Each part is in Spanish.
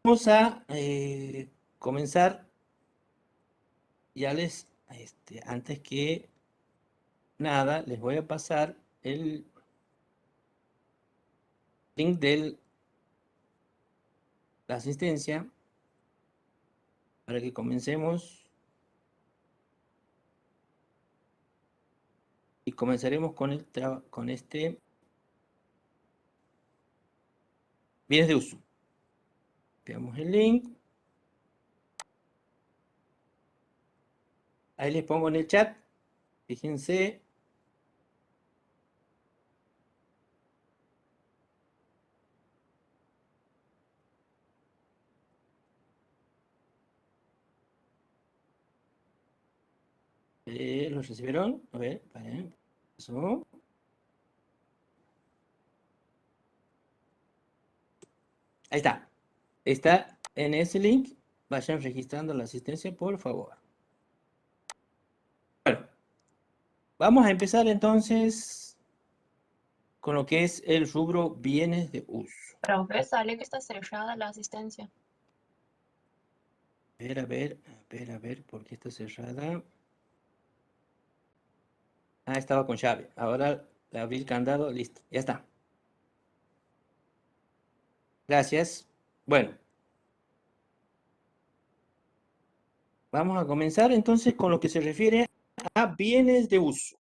Vamos a comenzar. Ya antes que nada, les voy a pasar el link de la asistencia para que comencemos y comenzaremos con este bienes de uso. Veamos el link. Ahí les pongo en el chat. Fíjense. ¿Lo recibieron? A ver, eso. Ahí está. Está en ese link. Vayan registrando la asistencia, por favor. Bueno, vamos a empezar entonces con lo que es el rubro bienes de uso. Profe, sale que está cerrada la asistencia. A ver, ¿por qué está cerrada? Ah, estaba con llave. Ahora le abrí el candado, listo, ya está. Gracias. Bueno, vamos a comenzar entonces con lo que se refiere a bienes de uso.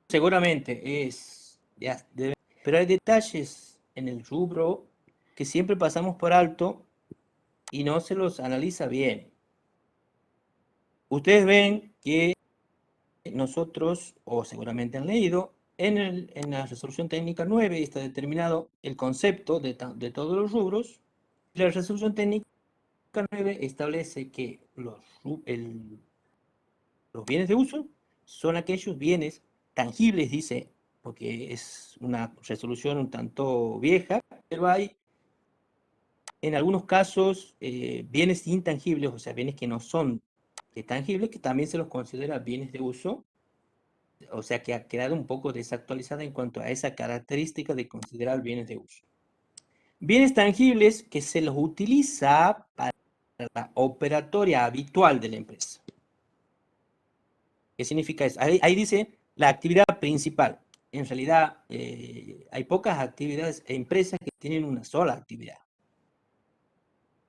Seguramente pero hay detalles en el rubro que siempre pasamos por alto y no se los analiza bien. Ustedes ven que nosotros, o seguramente han leído, en la resolución técnica 9 está determinado el concepto de todos los rubros. La resolución técnica 9 establece que los bienes de uso son aquellos bienes tangibles, dice, porque es una resolución un tanto vieja, pero hay en algunos casos bienes intangibles, o sea, bienes que no son tangibles, que también se los considera bienes de uso. O sea que ha quedado un poco desactualizada en cuanto a esa característica de considerar bienes de uso. Bienes tangibles que se los utiliza para la operatoria habitual de la empresa. ¿Qué significa eso? Ahí dice la actividad principal. En realidad hay pocas actividades, empresas que tienen una sola actividad.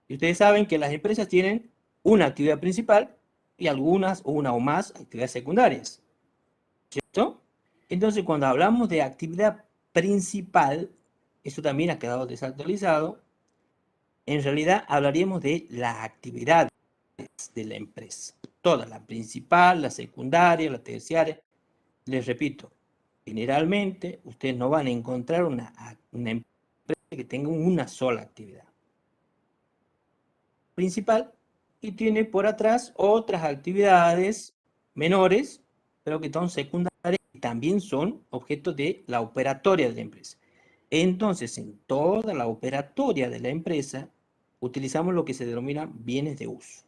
Y ustedes saben que las empresas tienen una actividad principal y algunas, una o más, actividades secundarias. ¿Cierto? Entonces, cuando hablamos de actividad principal, esto también ha quedado desactualizado, en realidad hablaríamos de las actividades de la empresa. Todas, la principal, la secundaria, la terciaria. Les repito, generalmente ustedes no van a encontrar una empresa que tenga una sola actividad principal y tiene por atrás otras actividades menores, pero que son secundarias y también son objeto de la operatoria de la empresa. Entonces, en toda la operatoria de la empresa, utilizamos lo que se denomina bienes de uso.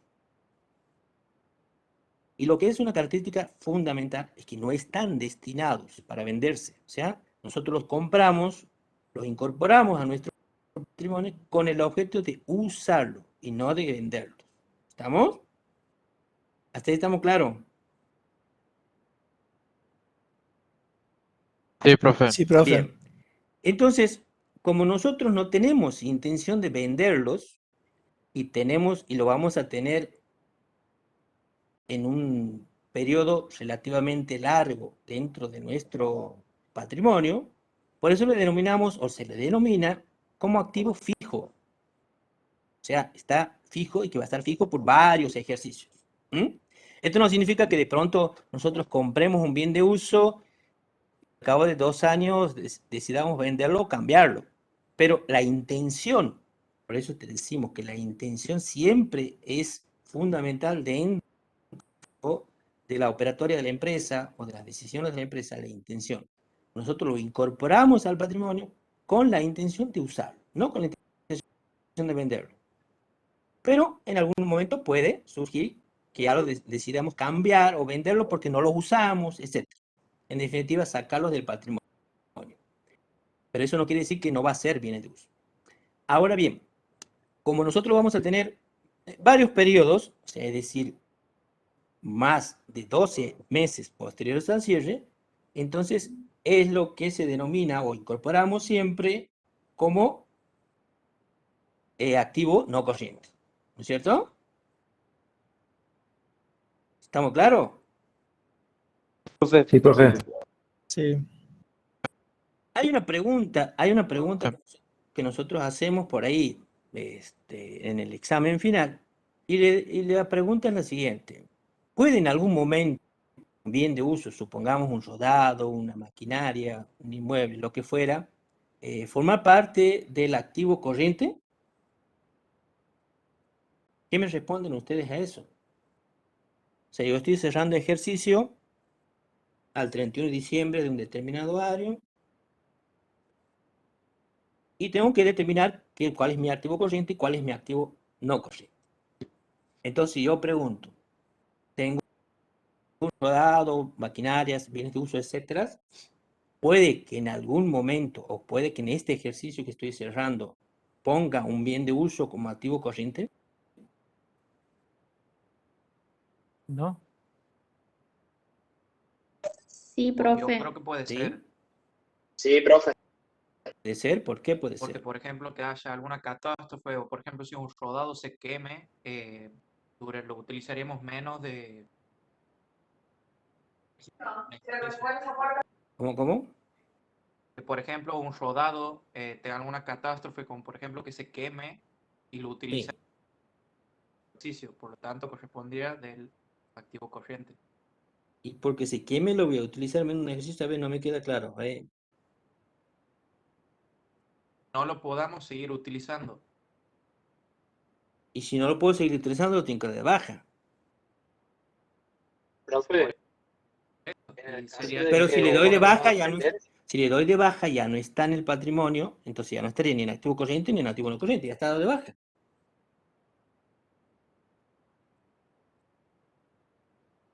Y lo que es una característica fundamental es que no están destinados para venderse. O sea, nosotros los compramos, los incorporamos a nuestro patrimonio con el objeto de usarlo y no de venderlo. ¿Estamos? ¿Hasta ahí estamos claros? Sí, profe. Sí, profe. Bien. Entonces, como nosotros no tenemos intención de venderlos y lo vamos a tener en un periodo relativamente largo dentro de nuestro patrimonio, por eso le denominamos o se le denomina como activo fijo. O sea, está fijo y que va a estar fijo por varios ejercicios. Esto no significa que de pronto nosotros compremos un bien de uso, al cabo de 2 años decidamos venderlo o cambiarlo. Pero la intención, por eso te decimos que la intención siempre es fundamental dentro de la operatoria de la empresa o de las decisiones de la empresa, la intención. Nosotros lo incorporamos al patrimonio con la intención de usarlo, no con la intención de venderlo. Pero en algún momento puede surgir que ya lo decidamos cambiar o venderlo porque no lo usamos, etc. En definitiva, sacarlos del patrimonio. Pero eso no quiere decir que no va a ser bienes de uso. Ahora bien, como nosotros vamos a tener varios periodos, o sea, es decir, más de 12 meses posteriores al cierre, entonces es lo que se denomina o incorporamos siempre como activo no corriente. ¿No es cierto? ¿Estamos claros? Sí, profe. Sí. Hay una pregunta que nosotros hacemos por ahí en el examen final y la pregunta es la siguiente. ¿Puede en algún momento un bien de uso, supongamos un rodado, una maquinaria, un inmueble, lo que fuera, formar parte del activo corriente? ¿Qué me responden ustedes a eso? O sea, yo estoy cerrando ejercicio al 31 de diciembre de un determinado año y tengo que determinar cuál es mi activo corriente y cuál es mi activo no corriente. Entonces yo pregunto, tengo un rodado, maquinarias, bienes de uso, etcétera. Puede que en algún momento, o puede que en este ejercicio que estoy cerrando, ponga un bien de uso como activo corriente. ¿No? Sí, Yo profe. creo que puede ¿Sí? ser, Sí, profe. ¿Puede ser? ¿Por qué puede porque ser? por ejemplo que haya alguna catástrofe o por ejemplo si un rodado se queme, lo utilizaríamos menos de un ejercicio. ¿Cómo? Que, por ejemplo, un rodado tenga alguna catástrofe, como por ejemplo que se queme y lo utiliza Sí. en ejercicio, por lo tanto correspondería del activo corriente. Y porque se queme lo voy a utilizar en un ejercicio, a ver, no me queda claro. No lo podamos seguir utilizando. Y si no lo puedo seguir utilizando, lo tengo que dar de baja. Profe, Y sería Pero que si le doy de baja, si le doy de baja, ya no está en el patrimonio, entonces ya no estaría ni en activo corriente ni en activo no corriente, ya está dado de baja.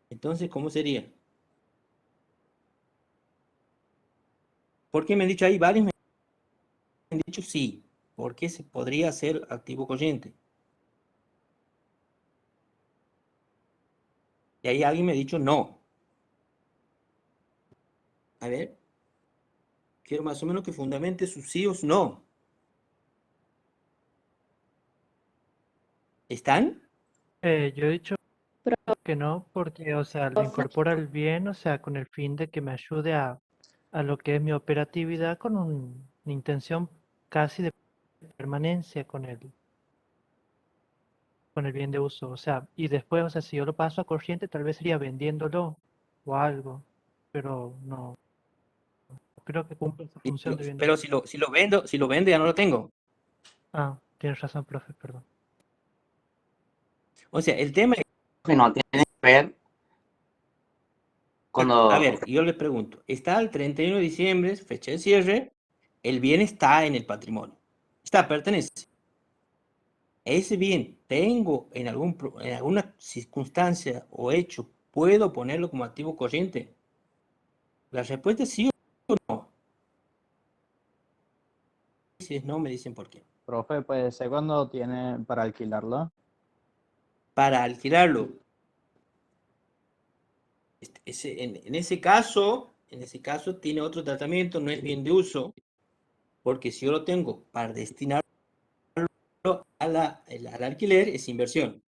Entonces, ¿cómo sería? Porque me han dicho ahí varios, me han dicho sí, porque se podría hacer activo corriente. Y ahí alguien me ha dicho no. A ver, quiero más o menos que fundamente sus sí o sus no. ¿Están? Yo he dicho que no, porque, o sea, lo incorpora el bien, o sea, con el fin de que me ayude a lo que es mi operatividad con una intención casi de permanencia con el bien de uso. O sea, y después, o sea, si yo lo paso a corriente, tal vez sería vendiéndolo o algo, pero no creo que cumple esa función de bien de Pero uso. si lo vendo ya no lo tengo. Ah, tienes razón, profe, perdón. O sea, el tema es, no tiene que ver a cuando... ver, yo les pregunto, está el 31 de diciembre, fecha de cierre, el bien está en el patrimonio, pertenece. Ese bien, tengo en en alguna circunstancia o hecho, ¿puedo ponerlo como activo corriente? La respuesta es sí o no. Si es no, me dicen por qué. Profe, puede ser cuando tiene para alquilarlo. Para alquilarlo, en ese caso tiene otro tratamiento, no es bien de uso, porque si yo lo tengo para destinarlo al alquiler, es inversión.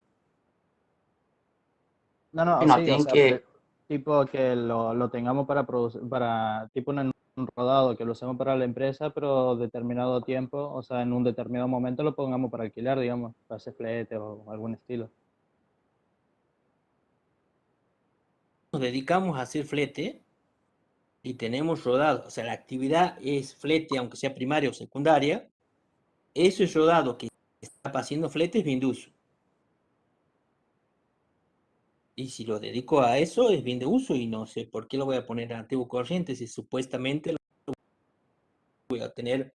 No, No, sí, o tienen sea, que... tipo que lo tengamos para producir, para tipo un rodado, que lo usemos para la empresa, pero determinado tiempo, o sea, en un determinado momento lo pongamos para alquilar, digamos, para hacer flete o algún estilo. Nos dedicamos a hacer flete y tenemos rodado, o sea, la actividad es flete, aunque sea primaria o secundaria, eso es rodado que está haciendo flete es bien de uso. Y si lo dedico a eso, es bien de uso y no sé por qué lo voy a poner en activo corriente si supuestamente lo voy a tener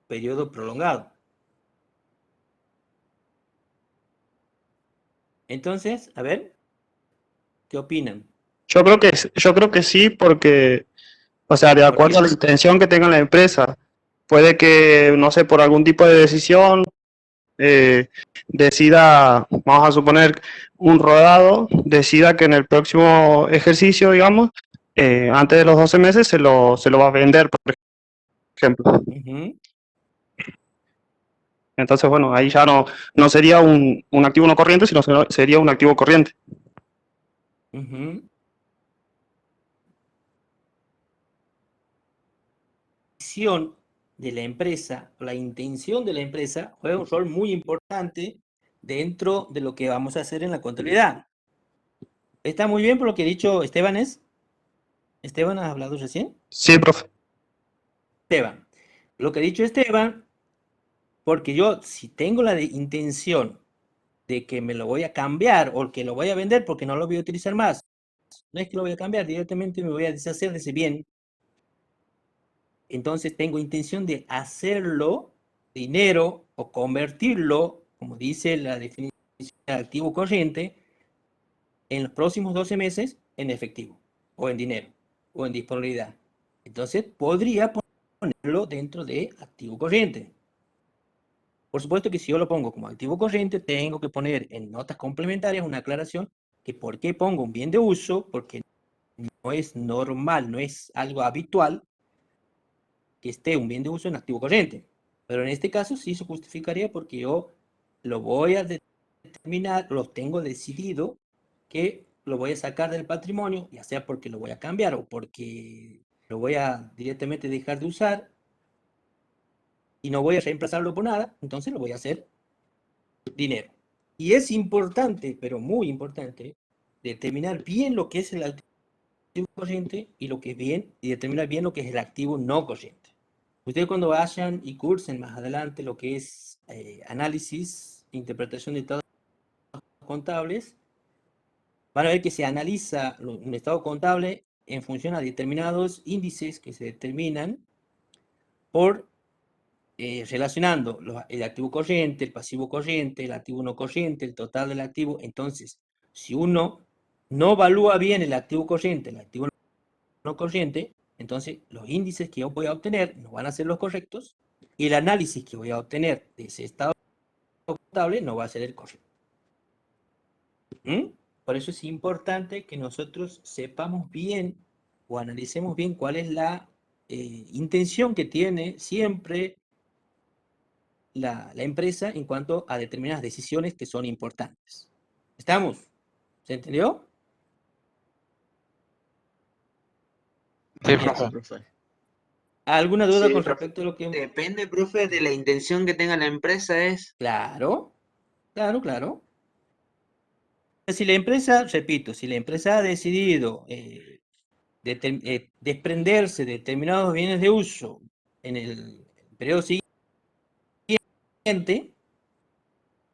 periodo prolongado. Entonces, a ver, ¿qué opinan? Yo creo que sí, porque, o sea, de ¿Por qué? acuerdo a la intención que tenga la empresa, puede que, no sé, por algún tipo de decisión decida, vamos a suponer, un rodado, decida que en el próximo ejercicio, digamos, antes de los 12 meses se lo va a vender, por ejemplo. Ujú, Entonces, bueno, ahí ya no sería un activo no corriente, sino sería un activo corriente. ujú. Visión de la empresa, la intención de la empresa juega un rol muy importante dentro de lo que vamos a hacer en la contabilidad. Está muy bien por lo que ha dicho Esteban, ¿es? ¿Esteban ha hablado recién? Sí, profe. Esteban. Lo que ha dicho Esteban, porque yo si tengo la intención de que me lo voy a cambiar o que lo voy a vender porque no lo voy a utilizar más, no es que lo voy a cambiar, directamente me voy a deshacer de ese bien. Entonces tengo intención de hacerlo dinero o convertirlo, como dice la definición de activo corriente, en los próximos 12 meses en efectivo o en dinero o en disponibilidad. Entonces podría ponerlo dentro de activo corriente. Por supuesto que si yo lo pongo como activo corriente, tengo que poner en notas complementarias una aclaración que por qué pongo un bien de uso, porque no es normal, no es algo habitual que esté un bien de uso en activo corriente. Pero en este caso sí se justificaría porque yo lo voy a determinar, lo tengo decidido que lo voy a sacar del patrimonio, ya sea porque lo voy a cambiar o porque lo voy a directamente dejar de usar y no voy a reemplazarlo por nada, entonces lo voy a hacer dinero. Y es importante, pero muy importante, determinar bien lo que es el activo corriente y lo que es bien, y determinar bien lo que es el activo no corriente. Ustedes cuando vayan y cursen más adelante lo que es análisis, interpretación de estados contables, van a ver que se analiza un estado contable en función a determinados índices que se determinan por relacionando el activo corriente, el pasivo corriente, el activo no corriente, el total del activo. Entonces, si uno no evalúa bien el activo corriente, el activo no corriente, entonces los índices que yo voy a obtener no van a ser los correctos y el análisis que voy a obtener de ese estado contable no va a ser el correcto. ¿Mm? Por eso es importante que nosotros sepamos bien o analicemos bien cuál es la intención que tiene siempre la empresa en cuanto a determinadas decisiones que son importantes. ¿Estamos? ¿Se entendió? Sí, Bien. profe. ¿Alguna duda Sí, con profe. respecto a lo que... Depende, profe, de la intención que tenga la empresa es. Claro, claro, claro. Si la empresa, repito, si la empresa ha decidido desprenderse de determinados bienes de uso en el periodo siguiente,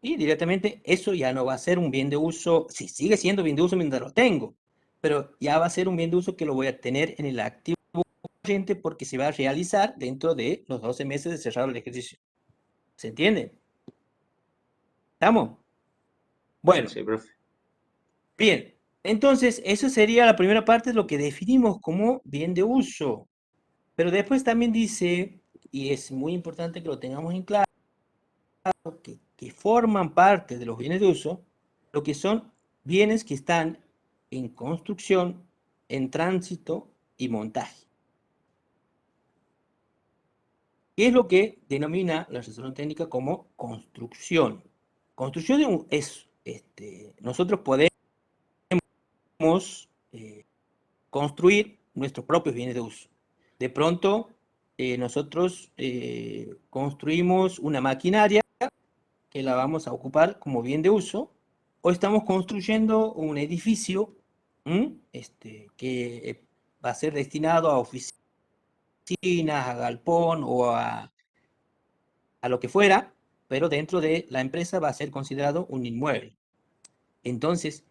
y directamente eso ya no va a ser un bien de uso, si sigue siendo bien de uso mientras lo tengo, pero ya va a ser un bien de uso que lo voy a tener en el activo corriente porque se va a realizar dentro de los 12 meses de cerrado el ejercicio. ¿Se entiende? ¿Estamos? Bueno, Sí, profe. bien. Entonces, eso sería la primera parte de lo que definimos como bien de uso. Pero después también dice, y es muy importante que lo tengamos en claro, que forman parte de los bienes de uso, lo que son bienes que están en construcción, en tránsito y montaje. ¿Qué es lo que denomina la asesoría técnica como construcción? Construcción es, nosotros podemos construir nuestros propios bienes de uso. De pronto, nosotros construimos una maquinaria que la vamos a ocupar como bien de uso, o estamos construyendo un edificio que va a ser destinado a oficinas, a galpón o a lo que fuera, pero dentro de la empresa va a ser considerado un inmueble. Entonces,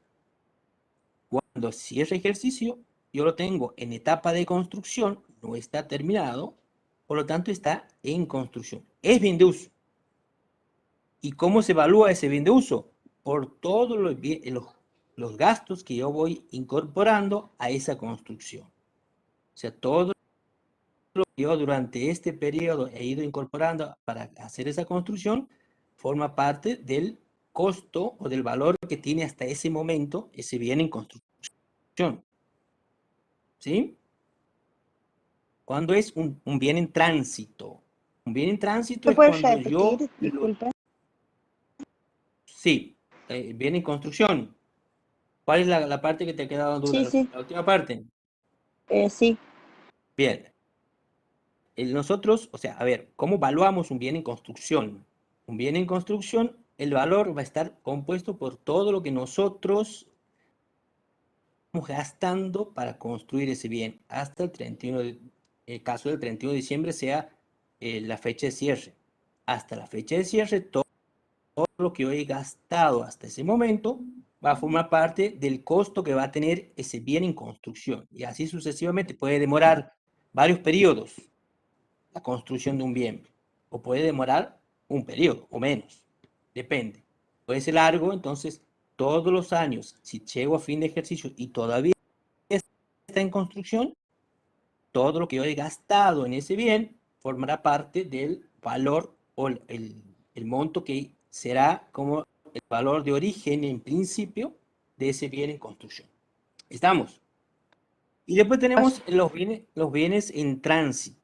cuando cierre ejercicio, yo lo tengo en etapa de construcción, no está terminado, por lo tanto está en construcción. Es bien de uso. ¿Y cómo se evalúa ese bien de uso? Por todos los gastos que yo voy incorporando a esa construcción. O sea, todo lo que yo durante este periodo he ido incorporando para hacer esa construcción forma parte del costo o del valor que tiene hasta ese momento ese bien en construcción. ¿Sí? Cuando es un bien en tránsito. Un bien en tránsito ¿Me es puedes cuando yo... repetir? Disculpa. Sí, bien en construcción. ¿Cuál es la parte que te ha quedado en duda? Sí, sí, La última parte. sí. Bien. Nosotros, o sea, a ver, ¿cómo evaluamos un bien en construcción? Un bien en construcción, el valor va a estar compuesto por todo lo que nosotros estamos gastando para construir ese bien hasta el 31 el caso del 31 de diciembre sea la fecha de cierre. Hasta la fecha de cierre, todo lo que yo he gastado hasta ese momento va a formar parte del costo que va a tener ese bien en construcción. Y así sucesivamente puede demorar varios periodos la construcción de un bien, o puede demorar un periodo o menos, depende. Puede ser largo, entonces todos los años, si llego a fin de ejercicio y todavía está en construcción, todo lo que yo he gastado en ese bien formará parte del valor o el monto que será como el valor de origen en principio de ese bien en construcción. ¿Estamos? Y después tenemos los bienes en tránsito.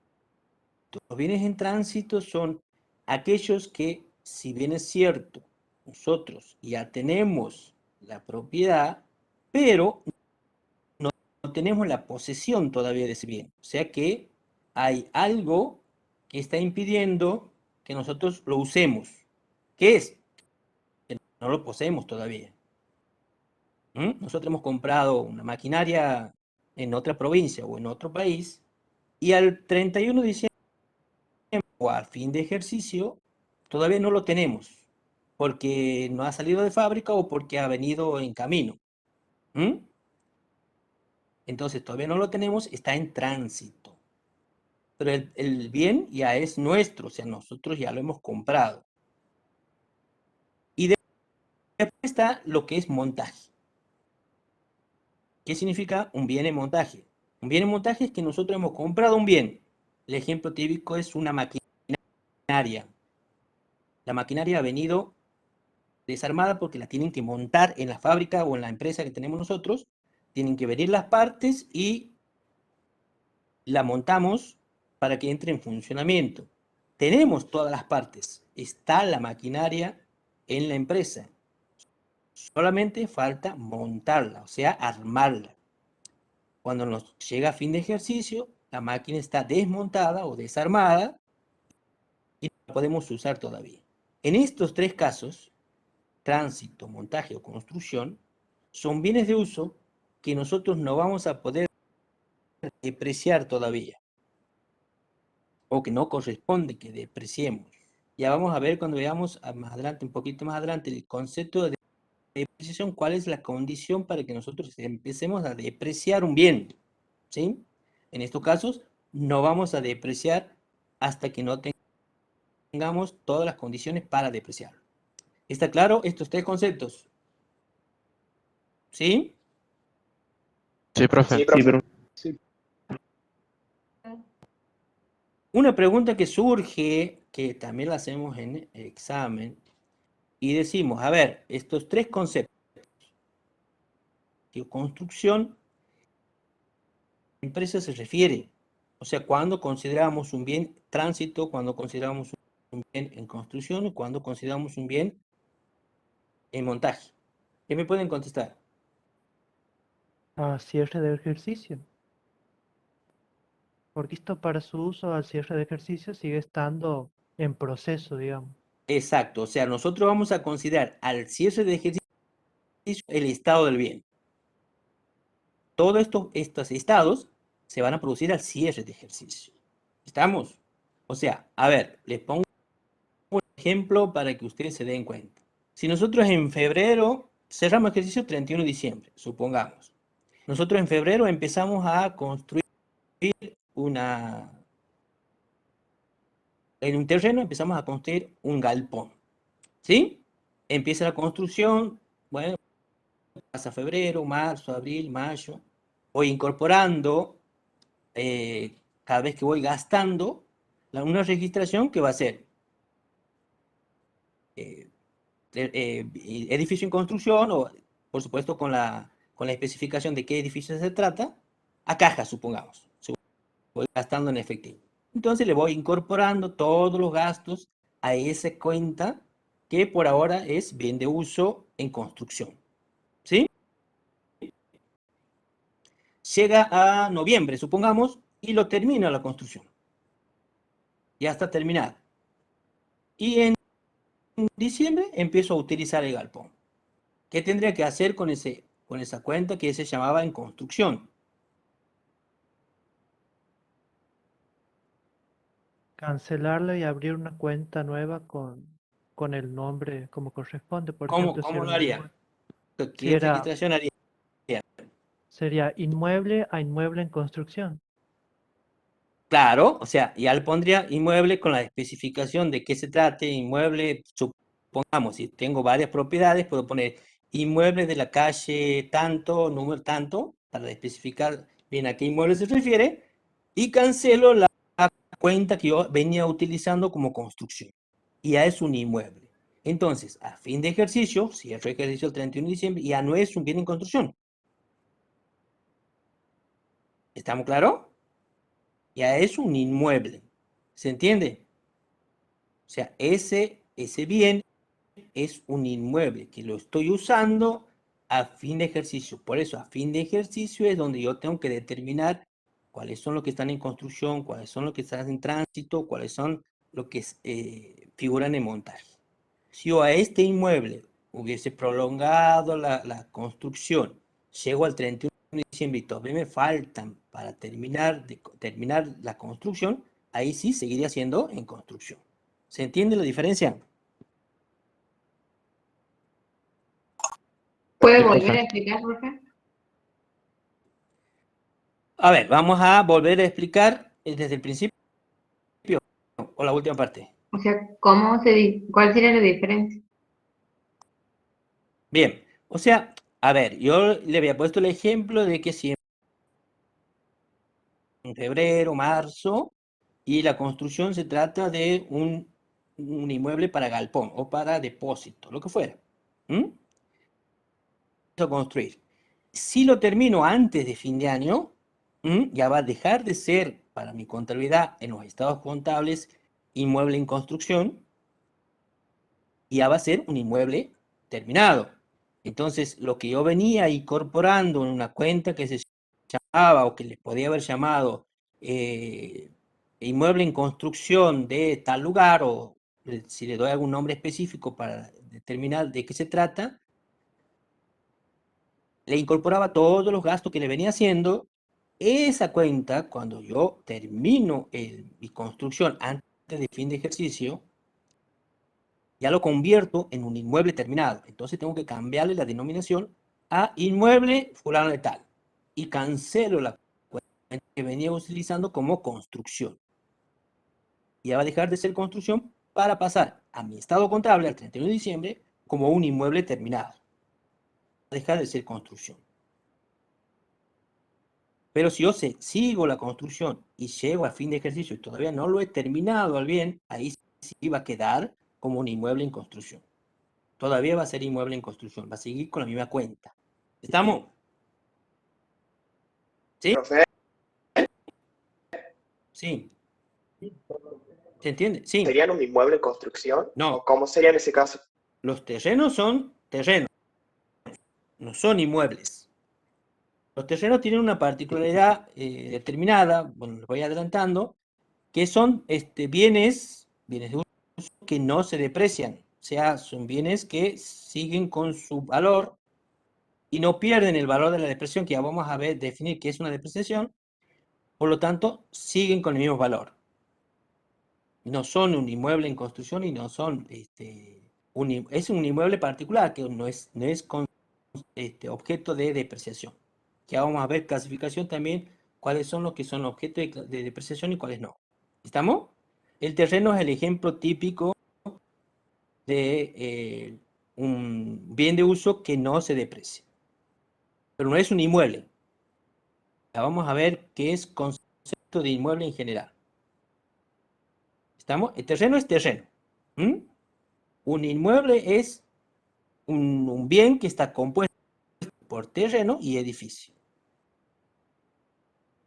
Los bienes en tránsito son aquellos que, si bien es cierto, nosotros ya tenemos la propiedad, pero no tenemos la posesión todavía de ese bien. O sea que hay algo que está impidiendo que nosotros lo usemos. ¿Qué es? Que no lo poseemos todavía. Nosotros hemos comprado una maquinaria en otra provincia o en otro país y al 31 de diciembre o al fin de ejercicio todavía no lo tenemos porque no ha salido de fábrica o porque ha venido en camino. Entonces todavía no lo tenemos, está en tránsito. Pero el bien ya es nuestro, o sea, nosotros ya lo hemos comprado. Y después está lo que es montaje. ¿Qué significa un bien en montaje? Un bien en montaje es que nosotros hemos comprado un bien. El ejemplo típico es una maquinaria. La maquinaria ha venido desarmada porque la tienen que montar en la fábrica o en la empresa que tenemos nosotros. Tienen que venir las partes y la montamos para que entre en funcionamiento. Tenemos todas las partes. Está la maquinaria en la empresa. Solamente falta montarla, o sea, armarla. Cuando nos llega a fin de ejercicio, la máquina está desmontada o desarmada y no la podemos usar todavía. En estos tres casos, tránsito, montaje o construcción, son bienes de uso que nosotros no vamos a poder depreciar todavía, o que no corresponde que depreciemos. Ya vamos a ver cuando veamos más adelante, un poquito más adelante, el concepto de depreciación, cuál es la condición para que nosotros empecemos a depreciar un bien, ¿sí? En estos casos, no vamos a depreciar hasta que no tengamos todas las condiciones para depreciarlo. ¿Está claro estos tres conceptos? ¿Sí? Sí, profe. Sí, pero Una pregunta que surge, que también la hacemos en examen, y decimos, a ver, estos tres conceptos, construcción, empresa se refiere, o sea, cuando consideramos un bien tránsito, cuando consideramos un bien en construcción y cuando consideramos un bien en montaje. ¿Qué me pueden contestar? A cierre de ejercicio. Porque esto para su uso al cierre de ejercicio sigue estando en proceso, digamos. Exacto, o sea, nosotros vamos a considerar al cierre de ejercicio el estado del bien. Todos estos estados se van a producir al cierre de ejercicio. ¿Estamos? O sea, a ver, les pongo un ejemplo para que ustedes se den cuenta. Si nosotros en febrero cerramos ejercicio 31 de diciembre, supongamos. Nosotros en febrero empezamos a construir en un terreno empezamos a construir un galpón. ¿Sí? Empieza la construcción, bueno, pasa febrero, marzo, abril, mayo, voy incorporando cada vez que voy gastando, una registración que va a ser edificio en construcción, o por supuesto con la especificación de qué edificio se trata, a caja, supongamos. Voy gastando en efectivo. Entonces le voy incorporando todos los gastos a esa cuenta que por ahora es bien de uso en construcción. ¿Sí? Llega a noviembre, supongamos, y lo termina la construcción. Ya está terminado. Y en diciembre empiezo a utilizar el galpón. ¿Qué tendría que hacer con esa cuenta que se llamaba en construcción? Cancelarla y abrir una cuenta nueva con el nombre como corresponde. Por ¿Cómo ejemplo, si lo era un haría? si ¿Qué era, registración haría? sería inmueble a inmueble en construcción. Claro, o sea, ya le pondría inmueble con la especificación de qué se trate, inmueble, supongamos, si tengo varias propiedades, puedo poner inmueble de la calle tanto, número tanto, para especificar bien a qué inmueble se refiere, y cancelo la cuenta que yo venía utilizando como construcción. Y ya es un inmueble. Entonces, a fin de ejercicio, cierro ejercicio el 31 de diciembre, ya no es un bien en construcción. ¿Estamos claros? Ya es un inmueble. ¿Se entiende? O sea, ese bien es un inmueble que lo estoy usando a fin de ejercicio. Por eso, a fin de ejercicio es donde yo tengo que determinar cuáles son los que están en construcción, cuáles son los que están en tránsito, cuáles son los que figuran en montaje. Si yo a este inmueble hubiese prolongado la construcción, llego al 31 de diciembre y todavía me faltan para terminar la construcción, ahí sí seguiría siendo en construcción. ¿Se entiende la diferencia? ¿Puede Sí, volver profe. a explicar, profe? A ver, vamos a volver a explicar desde el principio o la última parte. O sea, ¿cuál sería la diferencia? Bien, o sea, a ver, yo le había puesto el ejemplo de que si en febrero, marzo, y la construcción se trata de un inmueble para galpón o para depósito, lo que fuera. A construir. Si lo termino antes de fin de año, ya va a dejar de ser para mi contabilidad en los estados contables inmueble en construcción y ya va a ser un inmueble terminado. Entonces, lo que yo venía incorporando en una cuenta que se llamaba o que les podía haber llamado inmueble en construcción de tal lugar, o si le doy algún nombre específico para determinar de qué se trata, le incorporaba todos los gastos que le venía haciendo. Esa cuenta, cuando yo termino mi construcción antes de fin de ejercicio, ya lo convierto en un inmueble terminado. Entonces tengo que cambiarle la denominación a inmueble fulano de tal. Y cancelo la cuenta que venía utilizando como construcción. Y ya va a dejar de ser construcción para pasar a mi estado contable al 31 de diciembre como un inmueble terminado. Va a dejar de ser construcción. Pero si yo sigo la construcción y llego a fin de ejercicio y todavía no lo he terminado al bien, ahí sí va a quedar como un inmueble en construcción. Todavía va a ser inmueble en construcción, va a seguir con la misma cuenta. ¿Estamos? ¿Sí? Profe, Sí. ¿Se entiende? Sí. ¿serían un inmueble en construcción? No. ¿O cómo sería en ese caso? Los terrenos son terrenos, no son inmuebles. Los terrenos tienen una particularidad determinada, bueno, les voy adelantando, que son bienes de uso que no se deprecian. O sea, son bienes que siguen con su valor y no pierden el valor de la depreciación, que ya vamos a ver, definir qué es una depreciación. Por lo tanto, siguen con el mismo valor. No son un inmueble en construcción y no son, es un inmueble particular que no es objeto de depreciación. Ya vamos a ver clasificación también, cuáles son los que son objetos de depreciación y cuáles no. ¿Estamos? El terreno es el ejemplo típico de un bien de uso que no se deprecia. Pero no es un inmueble. Ya vamos a ver qué es concepto concepto de inmueble en general. ¿Estamos? El terreno es terreno. Un inmueble es un bien que está compuesto por terreno y edificio.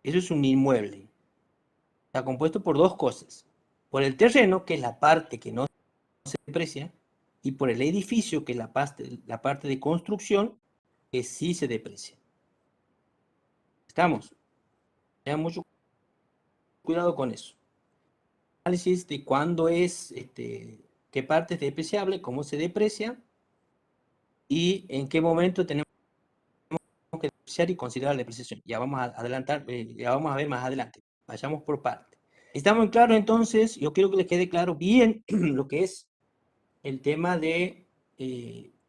Eso es un inmueble. Está compuesto por dos cosas. Por el terreno, que es la parte que no se deprecia, y por el edificio, que es la parte de construcción, que sí se deprecia. ¿Estamos? Tengan mucho cuidado con eso. Análisis de cuándo es, qué parte es depreciable, cómo se deprecia, y en qué momento tenemos que depreciar y considerar la depreciación. Ya vamos a adelantar, ya vamos a ver más adelante. Vayamos por parte. ¿Estamos claros entonces? Yo quiero que les quede claro bien lo que es el tema de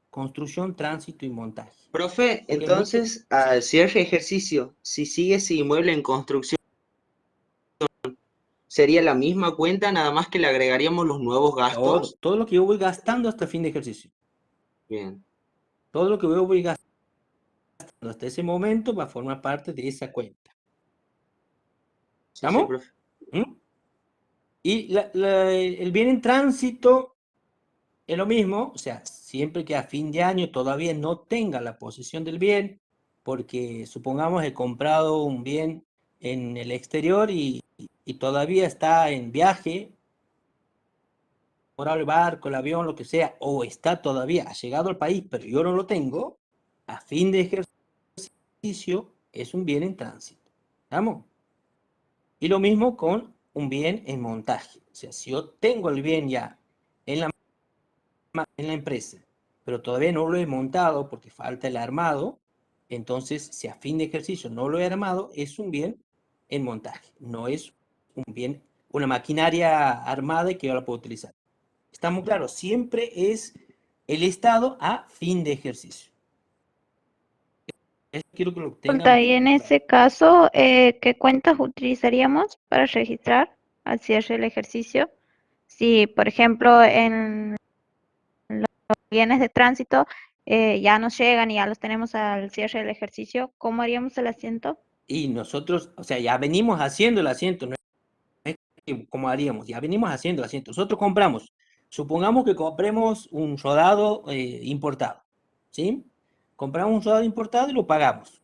construcción, tránsito y montaje. Profe, Porque entonces, al cierre de ejercicio, si sigue ese inmueble en construcción, ¿sería la misma cuenta, nada más que le agregaríamos los nuevos gastos? Todo lo que yo voy gastando hasta el fin de ejercicio. Bien. Todo lo que yo voy gastando hasta ese momento va a formar parte de esa cuenta. Sí, ¿Estamos? profe. Y el bien en tránsito es lo mismo, o sea, siempre que a fin de año todavía no tenga la posesión del bien, porque supongamos he comprado un bien en el exterior y todavía está en viaje, por el barco, el avión, lo que sea, o está todavía, ha llegado al país, pero yo no lo tengo, a fin de ejercicio es un bien en tránsito. ¿Estamos? Y lo mismo con un bien en montaje. O sea, si yo tengo el bien ya en la empresa, pero todavía no lo he montado porque falta el armado, entonces si a fin de ejercicio no lo he armado, es un bien en montaje, no es un bien, una maquinaria armada que yo la puedo utilizar. ¿Estamos claros? Siempre es el estado a fin de ejercicio. Eso quiero que lo tengan Y en claro. ese caso, ¿qué cuentas utilizaríamos para registrar al cierre del ejercicio? Si, por ejemplo, en los bienes de tránsito ya nos llegan y ya los tenemos al cierre del ejercicio, ¿cómo haríamos el asiento? Y nosotros, o sea, ya venimos haciendo el asiento, no es como haríamos, ya venimos haciendo el asiento. Nosotros compramos, supongamos que compremos un rodado importado, ¿sí? Compramos un rodado importado y lo pagamos.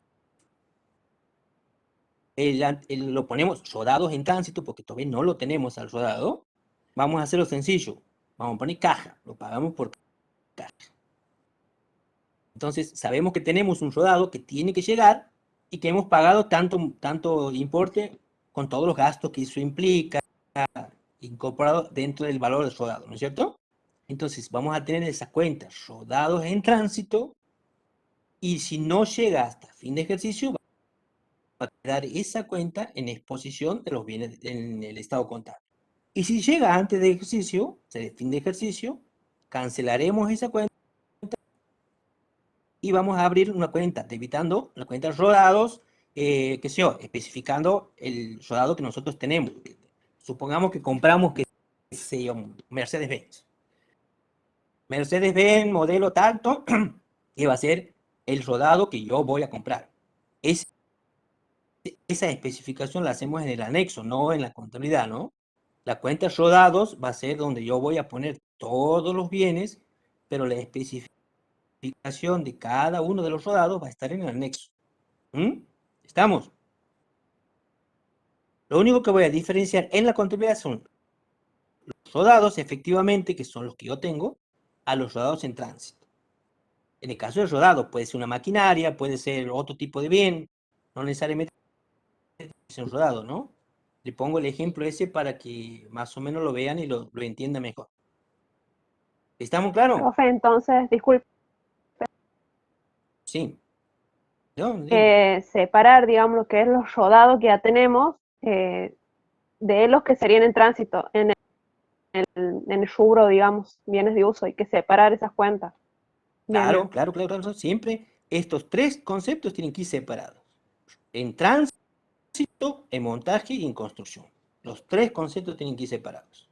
Lo ponemos rodados en tránsito porque todavía no lo tenemos al rodado. Vamos a hacerlo sencillo. Vamos a poner caja. Lo pagamos por caja. Entonces, sabemos que tenemos un rodado que tiene que llegar y que hemos pagado tanto importe con todos los gastos que eso implica, incorporado dentro del valor del rodado, ¿no es cierto? Entonces, vamos a tener esa cuenta, rodados en tránsito, y si no llega hasta fin de ejercicio, va a quedar esa cuenta en exposición de los bienes en el estado contable. Y si llega antes de ejercicio, o sea, de fin de ejercicio, cancelaremos esa cuenta y vamos a abrir una cuenta, debitando la cuenta rodados, qué sé yo, especificando el rodado que nosotros tenemos. Supongamos que compramos, qué sé yo, Mercedes-Benz. Mercedes-Benz modelo tanto, que va a ser el rodado que yo voy a comprar. Esa especificación la hacemos en el anexo, no en la contabilidad, ¿no? La cuenta rodados va a ser donde yo voy a poner todos los bienes, pero la especificación de cada uno de los rodados va a estar en el anexo. ¿Estamos? Lo único que voy a diferenciar en la contabilidad son los rodados, efectivamente, que son los que yo tengo, a los rodados en tránsito. En el caso del rodado, puede ser una maquinaria, puede ser otro tipo de bien, no necesariamente es un rodado, ¿no? Le pongo el ejemplo ese para que más o menos lo vean y lo entiendan mejor. ¿Estamos claros? Profe, entonces, disculpe, Sí. ¿No? Dime. separar, digamos, lo que es los rodados que ya tenemos de los que serían en tránsito, en el rubro, digamos, bienes de uso, hay que separar esas cuentas. Bien, bien. Claro. Siempre estos tres conceptos tienen que ir separados. En tránsito, en montaje y en construcción. Los tres conceptos tienen que ir separados.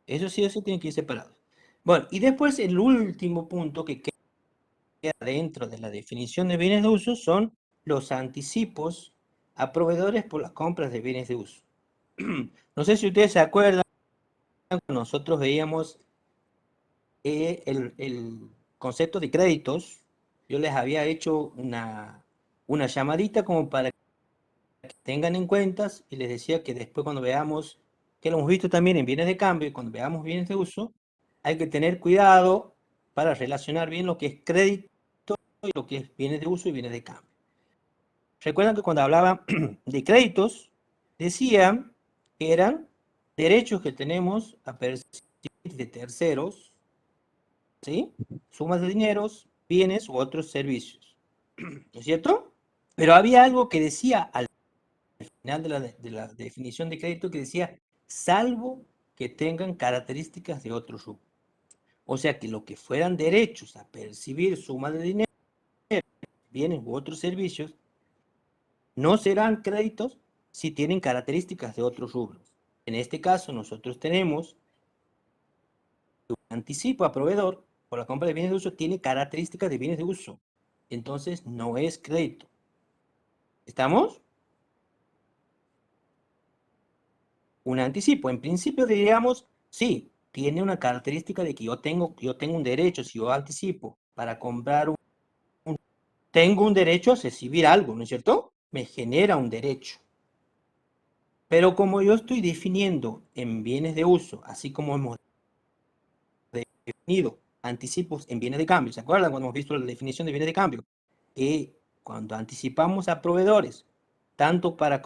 Eso sí o sí tienen que ir separados. Bueno, y después el último punto que queda dentro de la definición de bienes de uso son los anticipos a proveedores por las compras de bienes de uso. No sé si ustedes se acuerdan, nosotros veíamos el concepto de créditos. Yo les había hecho una llamadita como para que tengan en cuenta, y les decía que después cuando veamos, que lo hemos visto también en bienes de cambio, y cuando veamos bienes de uso, hay que tener cuidado para relacionar bien lo que es crédito y lo que es bienes de uso y bienes de cambio. Recuerdan que cuando hablaba de créditos, decían que eran derechos que tenemos a percibir de terceros, ¿sí? Sumas de dineros, bienes u otros servicios, ¿no es cierto? Pero había algo que decía al final de la definición de crédito, que decía, salvo que tengan características de otro rubro. O sea que lo que fueran derechos a percibir sumas de dinero, bienes u otros servicios, no serán créditos si tienen características de otros rubros. En este caso, nosotros tenemos un anticipo a proveedor por la compra de bienes de uso, tiene características de bienes de uso. Entonces, no es crédito. ¿Estamos? Un anticipo, en principio diríamos, sí, tiene una característica de que yo tengo un derecho, si yo anticipo para comprar tengo un derecho a recibir algo, ¿no es cierto? Me genera un derecho. Pero como yo estoy definiendo en bienes de uso, así como hemos definido anticipos en bienes de cambio, ¿se acuerdan cuando hemos visto la definición de bienes de cambio? Que cuando anticipamos a proveedores, tanto para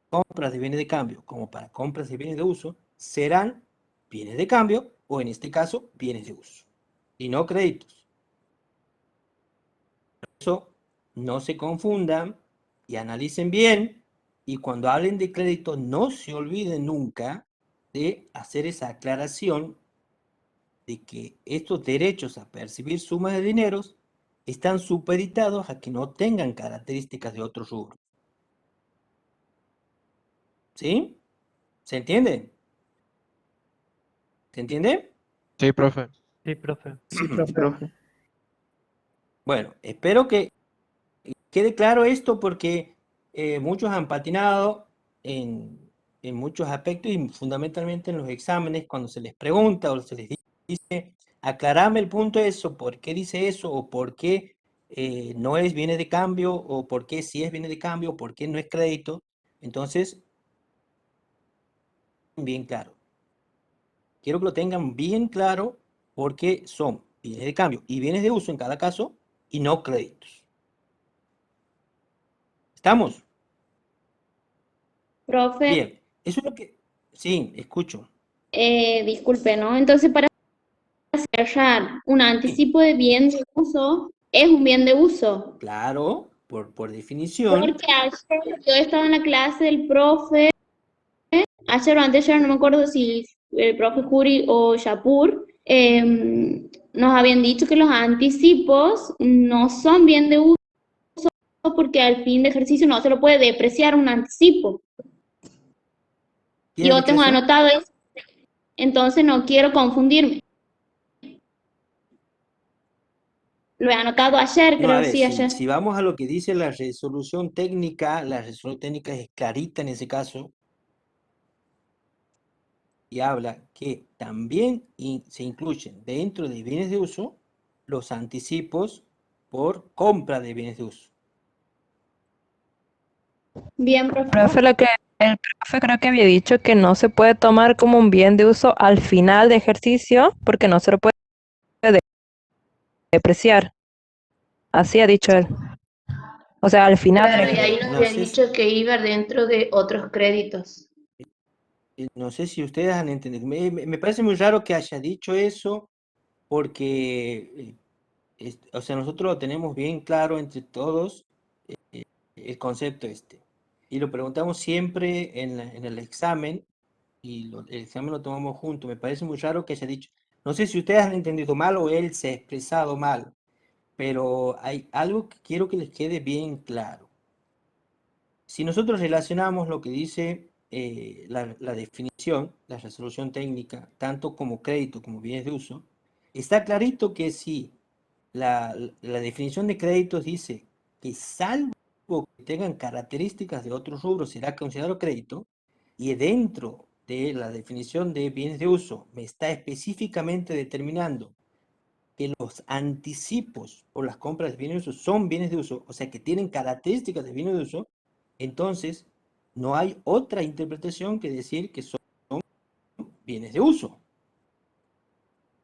compras de bienes de cambio como para compras de bienes de uso, serán bienes de cambio o en este caso bienes de uso y no créditos. Por eso no se confundan y analicen bien, y cuando hablen de crédito no se olviden nunca de hacer esa aclaración de que estos derechos a percibir sumas de dineros están supeditados a que no tengan características de otros rubros. ¿Sí? ¿Se entiende? ¿Se entiende? Sí, profe. Sí, profe. Sí, profe. Bueno, espero que quede claro esto, porque muchos han patinado en muchos aspectos y fundamentalmente en los exámenes, cuando se les pregunta o se les dice, aclarame el punto de eso, ¿por qué dice eso? O ¿por qué no es bienes de cambio? O ¿por qué sí es bienes de cambio? ¿Por qué no es crédito? Entonces, bien claro. Quiero que lo tengan bien claro, porque son bienes de cambio y bienes de uso en cada caso y no créditos. ¿Estamos? Profe, Bien, eso es lo que... Sí, escucho. disculpe, ¿no? Entonces, para cerrar, un anticipo de bien de uso es un bien de uso. Claro, por definición. Porque ayer yo estaba en la clase del profe, ayer o antes, no me acuerdo si el profe Curi o Shapur, nos habían dicho que los anticipos no son bien de uso porque al fin de ejercicio no se lo puede depreciar un anticipo. Yo tengo anotado eso, entonces no quiero confundirme. Lo he anotado ayer, No, a creo, ver, sí, ayer. si vamos a lo que dice la resolución técnica es clarita en ese caso, y habla que también se incluyen dentro de bienes de uso los anticipos por compra de bienes de uso. Bien, profe. El profe creo que había dicho que no se puede tomar como un bien de uso al final de ejercicio porque no se lo puede depreciar. Así ha dicho él. O sea, al final. Claro, y ahí nos habían dicho que iba dentro de otros créditos. No sé si ustedes han entendido. Me parece muy raro que haya dicho eso, porque o sea, nosotros lo tenemos bien claro entre todos, el concepto este. Y lo preguntamos siempre en el examen, y el examen lo tomamos juntos. Me parece muy raro que haya dicho. No sé si ustedes han entendido mal o él se ha expresado mal, pero hay algo que quiero que les quede bien claro. Si nosotros relacionamos lo que dice la definición, la resolución técnica, tanto como crédito como bienes de uso, está clarito que si la definición de créditos dice que salvo que tengan características de otros rubros será considerado crédito, y dentro de la definición de bienes de uso me está específicamente determinando que los anticipos por las compras de bienes de uso son bienes de uso, o sea que tienen características de bienes de uso, entonces no hay otra interpretación que decir que son bienes de uso.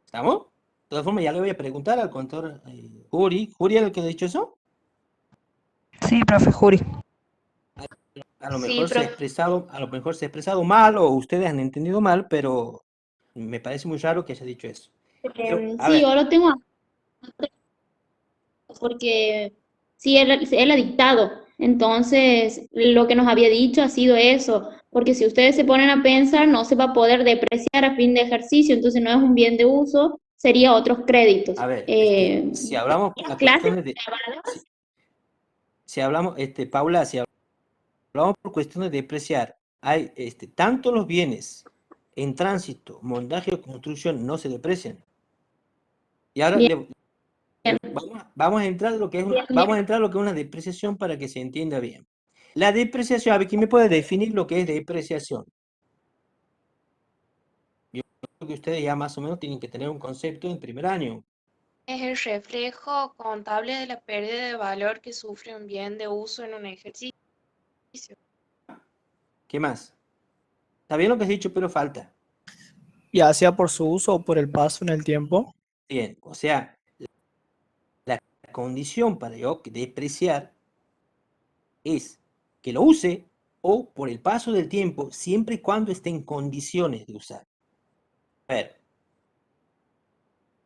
¿Estamos? De todas formas, ya le voy a preguntar al contador Juri. ¿Juri era el que ha dicho eso? Sí, profe Juri. A lo Sí, mejor se ha profe. expresado, a lo mejor se ha expresado mal o ustedes han entendido mal, pero me parece muy raro que haya dicho eso. Pero, a Sí, ver, yo lo tengo porque sí, él ha dictado. Entonces, lo que nos había dicho ha sido eso, porque si ustedes se ponen a pensar, no se va a poder depreciar a fin de ejercicio, entonces no es un bien de uso, sería otros créditos. a ver, si hablamos por Las las clases cuestiones de, si hablamos, Paula, si hablamos por cuestiones de depreciar, hay tanto los bienes en tránsito, montaje o construcción no se deprecian. Y ahora vamos a entrar a lo que es vamos a entrar a lo que es una depreciación para que se entienda bien. La depreciación, a ver, ¿quién me puede definir lo que es depreciación? Yo creo que ustedes ya más o menos tienen que tener un concepto en primer año. Es el reflejo contable de la pérdida de valor que sufre un bien de uso en un ejercicio. ¿Qué más? Está bien lo que has dicho, pero falta. Ya sea por su uso o por el paso en el tiempo. Bien, o sea, la condición para yo depreciar es que lo use o por el paso del tiempo, siempre y cuando esté en condiciones de usar. A ver,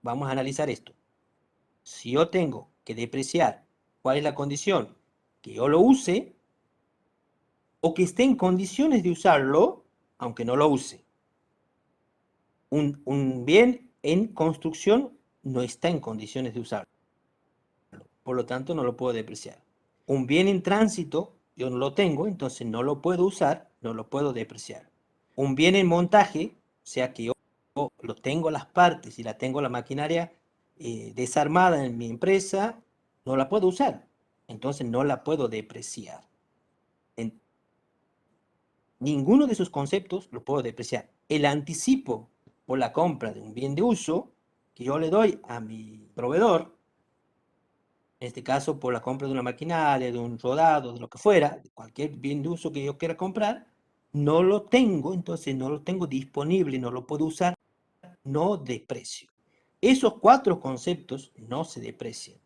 vamos a analizar esto. Si yo tengo que depreciar, ¿cuál es la condición? Que yo lo use o que esté en condiciones de usarlo, aunque no lo use. Un bien en construcción no está en condiciones de usarlo. Por lo tanto, no lo puedo depreciar. Un bien en tránsito, yo no lo tengo, entonces no lo puedo usar, no lo puedo depreciar. Un bien en montaje, o sea que yo lo tengo las partes y la tengo la maquinaria desarmada en mi empresa, no la puedo usar, entonces no la puedo depreciar. Ninguno de esos conceptos lo puedo depreciar. El anticipo por la compra de un bien de uso que yo le doy a mi proveedor, en este caso por la compra de una maquinaria, de un rodado, de lo que fuera, de cualquier bien de uso que yo quiera comprar, no lo tengo, entonces no lo tengo disponible, no lo puedo usar, no deprecio. Esos 4 conceptos no se deprecian.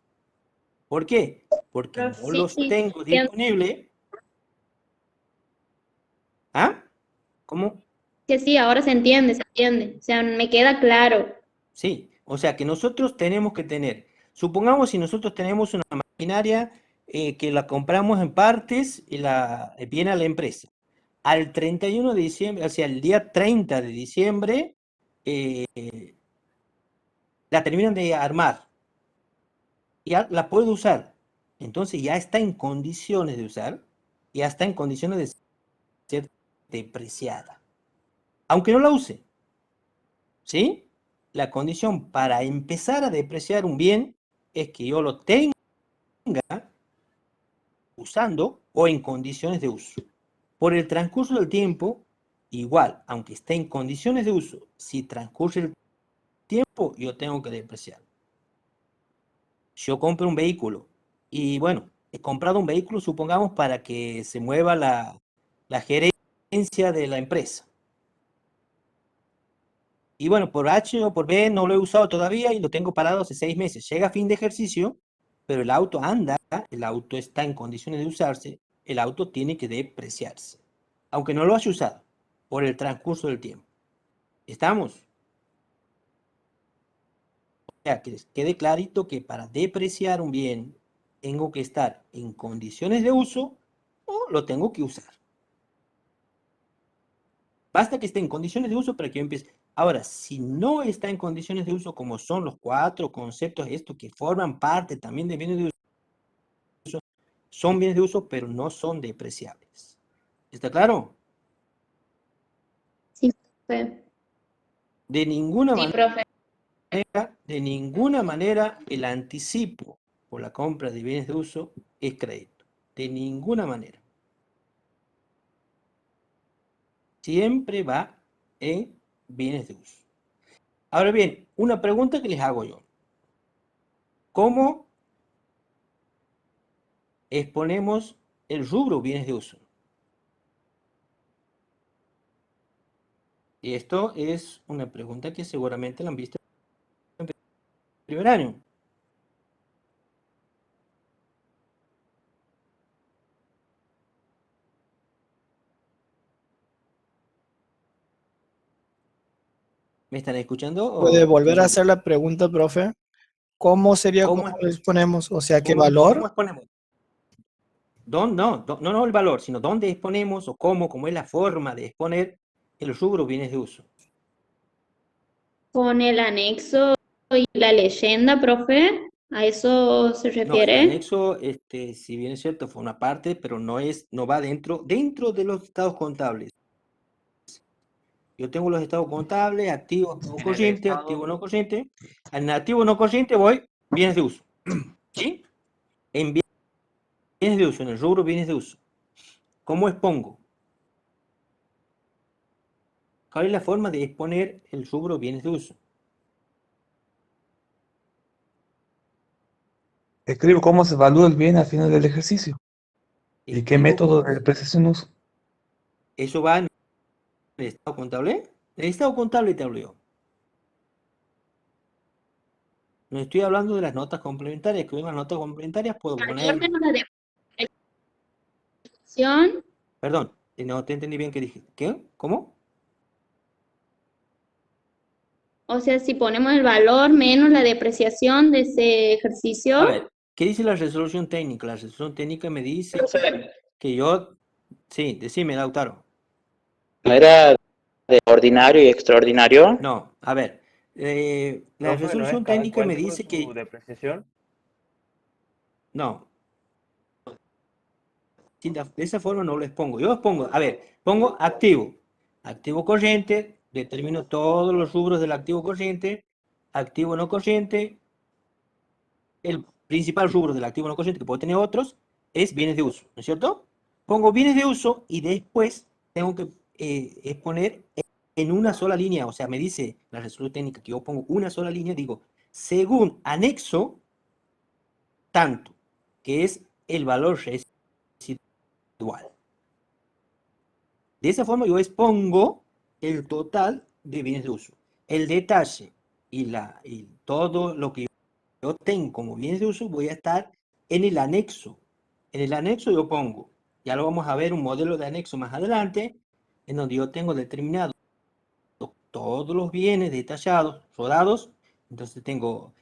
¿Por qué? Porque no los tengo disponibles. ¿Ah? ¿Cómo? Que sí, ahora se entiende, o sea, me queda claro. Sí, o sea que nosotros tenemos que tener, supongamos si nosotros tenemos una maquinaria que la compramos en partes y la viene a la empresa. Al 31 de diciembre, o sea, el día 30 de diciembre, la terminan de armar. Ya la puedo usar. Entonces ya está en condiciones de usar, ya está en condiciones de ser depreciada. Aunque no la use. ¿Sí? La condición para empezar a depreciar un bien es que yo lo tenga usando o en condiciones de uso. Por el transcurso del tiempo, igual, aunque esté en condiciones de uso, si transcurre el tiempo, yo tengo que depreciar. Yo compro un vehículo y bueno, he comprado un vehículo, supongamos, para que se mueva la gerencia de la empresa. Y bueno, por H o por B no lo he usado todavía y lo tengo parado hace 6 meses. Llega fin de ejercicio, pero el auto anda, el auto está en condiciones de usarse, el auto tiene que depreciarse, aunque no lo haya usado, por el transcurso del tiempo. ¿Estamos? O sea, que les quede clarito que para depreciar un bien, tengo que estar en condiciones de uso o lo tengo que usar. Basta que esté en condiciones de uso para que yo empiece. Ahora, si no está en condiciones de uso, como son los 4 conceptos estos que forman parte también de bienes de uso, son bienes de uso, pero no son depreciables. ¿Está claro? Sí, profe. De ninguna Sí, profe. de ninguna manera el anticipo por la compra de bienes de uso es crédito. de ninguna manera. Siempre va en bienes de uso. Ahora bien, una pregunta que les hago yo. ¿Cómo exponemos el rubro bienes de uso? Y esto es una pregunta que seguramente la han visto en primer año. ¿Me están escuchando? ¿Puede volver a hacer la pregunta, profe? ¿Cómo sería ¿Cómo cómo lo exponemos? O sea, ¿qué ¿Cómo valor? exponemos? No el valor, sino dónde exponemos o cómo es la forma de exponer el rubro bienes de uso. Con el anexo y la leyenda, profe, ¿a eso se No, el refiere? anexo, si bien es cierto, fue una parte, pero no va dentro de los estados contables. Yo tengo los estados contables, activo, activo corriente, activo no corriente. En activo no corriente voy bienes de uso. ¿Sí? En bienes de uso, en el rubro bienes de uso. ¿Cómo expongo? ¿Cuál es la forma de exponer el rubro bienes de uso? Escribo cómo se evalúa el bien al final del ejercicio y qué método de depreciación uso. ¿Eso va en el estado contable? El estado contable te hablo yo. No estoy hablando de las notas complementarias, que en las notas complementarias puedo poner... Perdón, no te entendí bien qué dije. ¿Qué? ¿Cómo? O sea, si ponemos el valor menos la depreciación de ese ejercicio. A ver, ¿qué dice la resolución técnica? La resolución técnica me dice que yo... Sí, decime, Lautaro. ¿No era de ordinario y extraordinario? No, a ver, la Profe, ¿no es resolución cada técnica me encuentro dice su que... depreciación? No, de esa forma no lo expongo. Yo expongo, a ver, pongo activo. Activo corriente, determino todos los rubros del activo corriente, activo no corriente, el principal rubro del activo no corriente, que puedo tener otros, es bienes de uso, ¿no es cierto? Pongo bienes de uso y después tengo que exponer en una sola línea, o sea, me dice la resolución técnica que yo pongo una sola línea, digo, según anexo, tanto, que es el valor residual. De esa forma yo expongo el total de bienes de uso. El detalle y todo lo que yo tengo como bienes de uso voy a estar en el anexo. En el anexo yo pongo, ya lo vamos a ver un modelo de anexo más adelante, en donde yo tengo determinado todos los bienes detallados, rodados. Entonces tengo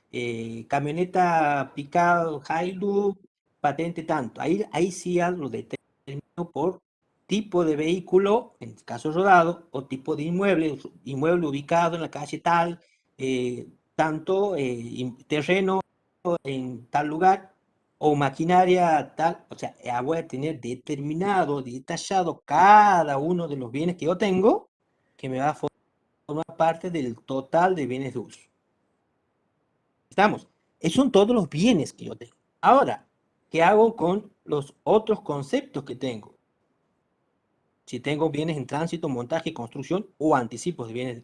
camioneta picado, Hilux, patente tanto. Ahí sí ya lo determino por tipo de vehículo, en el caso rodado, o tipo de inmueble ubicado en la calle tal, tanto terreno en tal lugar, o maquinaria tal, o sea, ya voy a tener determinado, detallado cada uno de los bienes que yo tengo, que me va a formar parte del total de bienes de uso. ¿Estamos? Esos son todos los bienes que yo tengo. Ahora, ¿qué hago con los otros conceptos que tengo? Si tengo bienes en tránsito, montaje, construcción o anticipos de bienes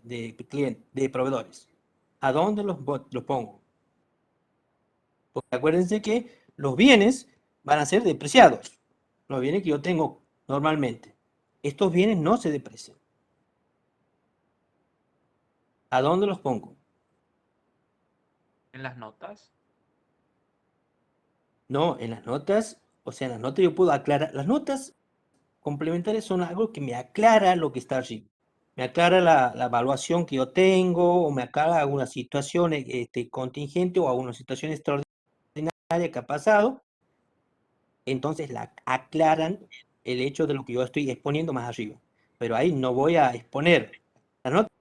de proveedores. ¿A dónde los pongo? Porque acuérdense que los bienes van a ser depreciados. Los bienes que yo tengo normalmente. Estos bienes no se deprecian. ¿A dónde los pongo? ¿En las notas? No, en las notas, o sea, en las notas yo puedo aclarar. Las notas complementarias son algo que me aclara lo que está allí. Me aclara la evaluación que yo tengo, o me aclara alguna situación contingente o alguna situación extraordinaria que ha pasado. Entonces la aclaran el hecho de lo que yo estoy exponiendo más arriba. Pero ahí no voy a exponer. Las notas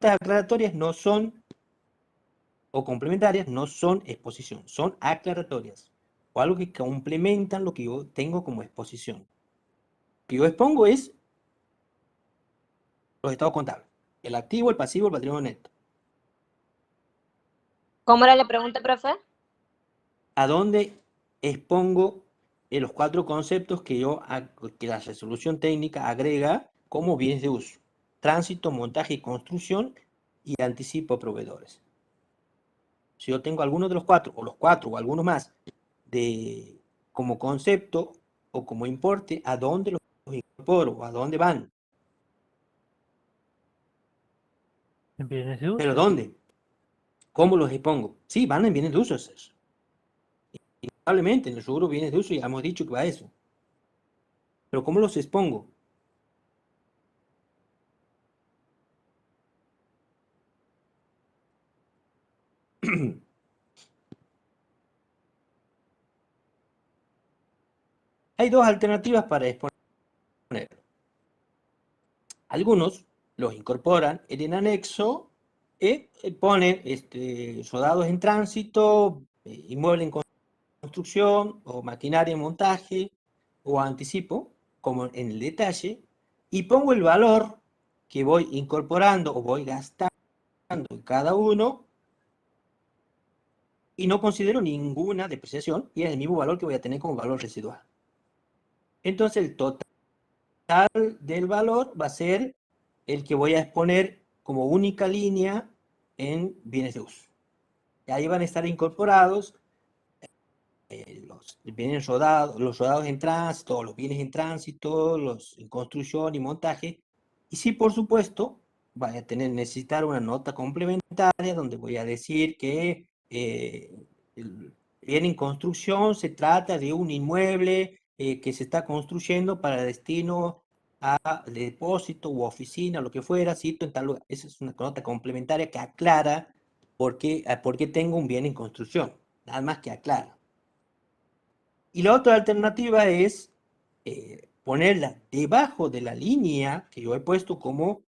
aclaratorias no son, o complementarias, no son exposición, son aclaratorias. O algo que complementan lo que yo tengo como exposición. Lo que yo expongo es los estados contables. El activo, el pasivo, el patrimonio neto. ¿Cómo era la pregunta, profe? ¿A dónde expongo los 4 conceptos que que la resolución técnica agrega como bienes de uso: tránsito, montaje y construcción, y anticipo a proveedores. Si yo tengo alguno de los 4, o los 4, o alguno más, como concepto o como importe, ¿a dónde los incorporo? ¿A dónde van? En bienes de uso. ¿Pero dónde? ¿Cómo los expongo? Sí, van en bienes de uso. Indudablemente, en el rubro bienes de uso ya hemos dicho que va eso. Pero ¿cómo los expongo? Hay 2 alternativas para exponer. Algunos los incorporan en el anexo y ponen rodados en tránsito, inmueble en construcción, o maquinaria en montaje, o anticipo, como en el detalle, y pongo el valor que voy incorporando o voy gastando en cada uno, y no considero ninguna depreciación, y es el mismo valor que voy a tener como valor residual. Entonces el total del valor va a ser el que voy a exponer como única línea en bienes de uso. Y ahí van a estar incorporados los bienes rodados, los rodados en tránsito, los bienes en tránsito, los en construcción y montaje. Y sí, por supuesto, voy a necesitar una nota complementaria donde voy a decir que el bien en construcción se trata de un inmueble que se está construyendo para destino a depósito u oficina, lo que fuera, cito en tal lugar. Esa es una nota complementaria que aclara por qué tengo un bien en construcción. Nada más que aclara. Y la otra alternativa es ponerla debajo de la línea que yo he puesto como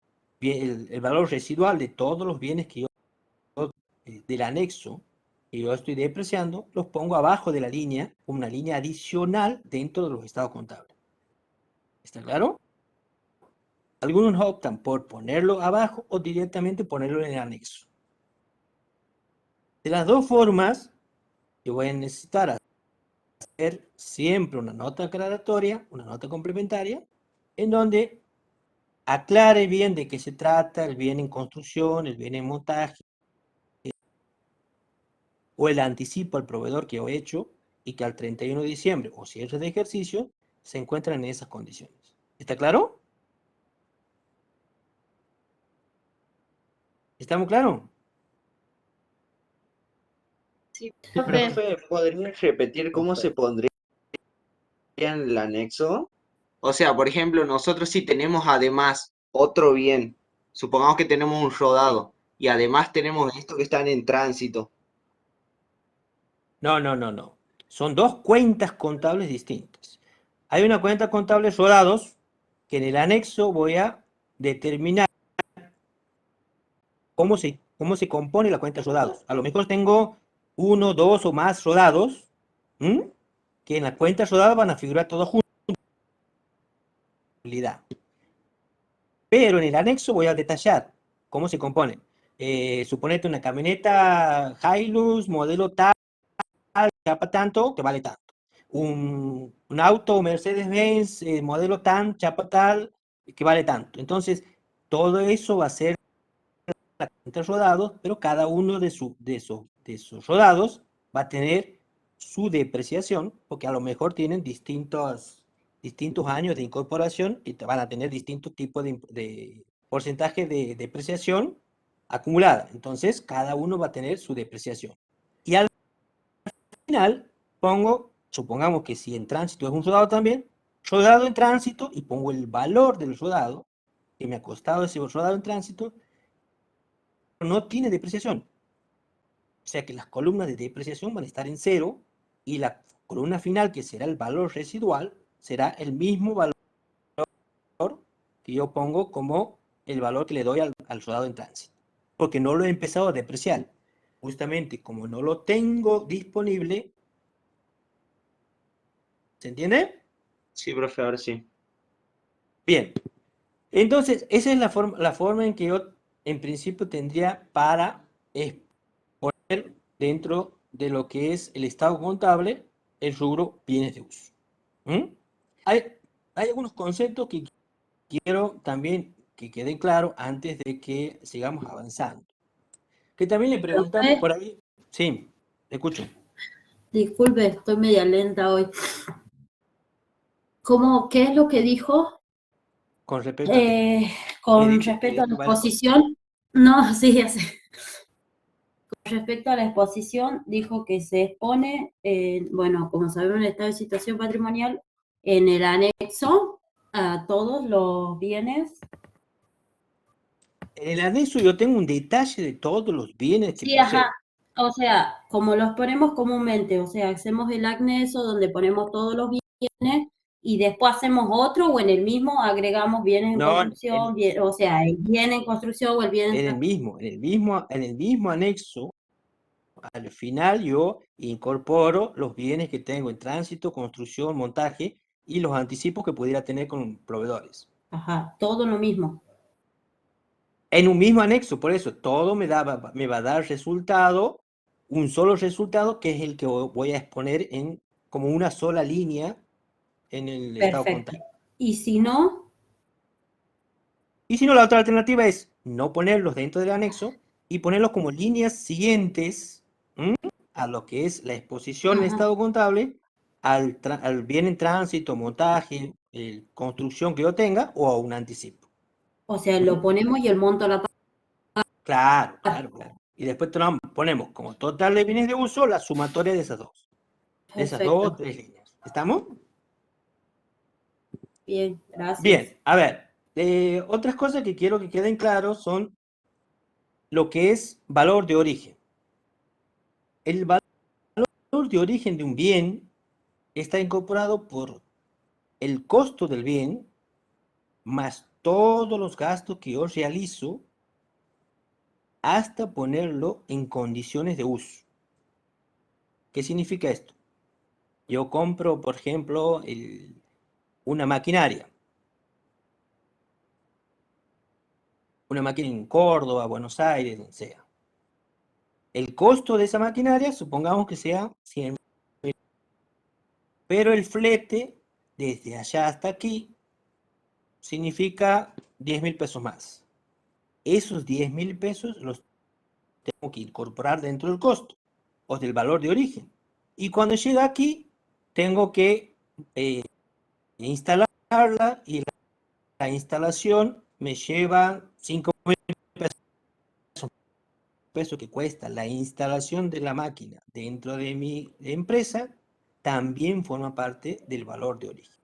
el valor residual de todos los bienes que yo del anexo que yo estoy depreciando, los pongo abajo de la línea, una línea adicional dentro de los estados contables. ¿Está claro? Algunos optan por ponerlo abajo o directamente ponerlo en el anexo. De las 2 formas, yo voy a necesitar hacer siempre una nota aclaratoria, una nota complementaria, en donde aclare bien de qué se trata el bien en construcción, el bien en montaje, o el anticipo al proveedor que yo he hecho y que al 31 de diciembre o cierre de ejercicio se encuentran en esas condiciones. ¿Está claro? ¿Estamos claros? Sí, Profe. profe, ¿podrías repetir cómo se pondría en el anexo? O sea, por ejemplo, nosotros si tenemos además otro bien, supongamos que tenemos un rodado y además tenemos esto que están en tránsito. No. Son 2 cuentas contables distintas. Hay una cuenta contable rodados que en el anexo voy a determinar cómo se compone la cuenta rodados. A lo mejor tengo 1, 2 o más rodados, que en la cuenta rodada van a figurar todos juntos. Pero en el anexo voy a detallar cómo se componen. Suponete una camioneta Hilux, modelo tal, chapa tanto, que vale tanto. Un auto Mercedes-Benz, modelo tan, chapa tal, que vale tanto. Entonces, todo eso va a ser la cuenta rodados, pero cada uno de esos rodados va a tener su depreciación, porque a lo mejor tienen distintos años de incorporación y te van a tener distintos tipos de porcentaje de depreciación acumulada. Entonces, cada uno va a tener su depreciación. Y al final supongamos que si en tránsito es un rodado también, rodado en tránsito, y pongo el valor del rodado que me ha costado ese rodado en tránsito, no tiene depreciación. O sea que las columnas de depreciación van a estar en 0 y la columna final, que será el valor residual, será el mismo valor que yo pongo como el valor que le doy al rodado en tránsito. Porque no lo he empezado a depreciar. Justamente como no lo tengo disponible. ¿Se entiende? Sí, profe, ahora sí. Bien. Entonces, esa es la forma en que yo, en principio, tendría para exponer dentro de lo que es el estado contable el rubro bienes de uso. Hay algunos conceptos que quiero también que queden claros antes de que sigamos avanzando. Que también le preguntamos por ahí. Sí, te escucho. Disculpe, estoy media lenta hoy. ¿Qué es lo que dijo? Con respecto a qué. Con respecto a la exposición, no, sí, ya sé. Con respecto a la exposición, dijo que se expone, bueno, como sabemos, en el estado de situación patrimonial, en el anexo a todos los bienes. En el anexo yo tengo un detalle de todos los bienes que Sí, poseo. ajá. O sea, como los ponemos comúnmente, o sea, hacemos el anexo donde ponemos todos los bienes y después hacemos otro o en el mismo agregamos bienes en No, construcción, o sea, el bien en construcción o el bien en... en el mismo anexo, al final yo incorporo los bienes que tengo en tránsito, construcción, montaje y los anticipos que pudiera tener con proveedores. Ajá, todo lo mismo. En un mismo anexo, por eso, todo me va a dar resultado, un solo resultado, que es el que voy a exponer en como una sola línea en el estado contable. ¿Y si no? Y si no, la otra alternativa es no ponerlos dentro del anexo y ponerlos como líneas siguientes a lo que es la exposición en estado contable, al bien en tránsito, montaje, construcción que yo tenga o a un anticipo. O sea, lo ponemos y el monto a la parte. Claro. Y después ponemos como total de bienes de uso la sumatoria de esas dos. De esas dos o tres líneas. ¿Estamos? Bien, gracias. Bien, a ver. Otras cosas que quiero que queden claros son lo que es valor de origen. El valor de origen de un bien está incorporado por el costo del bien más todos los gastos que yo realizo hasta ponerlo en condiciones de uso. ¿Qué significa esto? Yo compro, por ejemplo, una maquinaria. Una máquina en Córdoba, Buenos Aires, donde sea. El costo de esa maquinaria, supongamos que sea 100.000. Pero el flete, desde allá hasta aquí, significa 10.000 pesos más. Esos 10.000 pesos los tengo que incorporar dentro del costo o del valor de origen. Y cuando llega aquí, tengo que instalarla y la instalación me lleva 5.000 pesos que cuesta la instalación de la máquina dentro de mi empresa, también forma parte del valor de origen.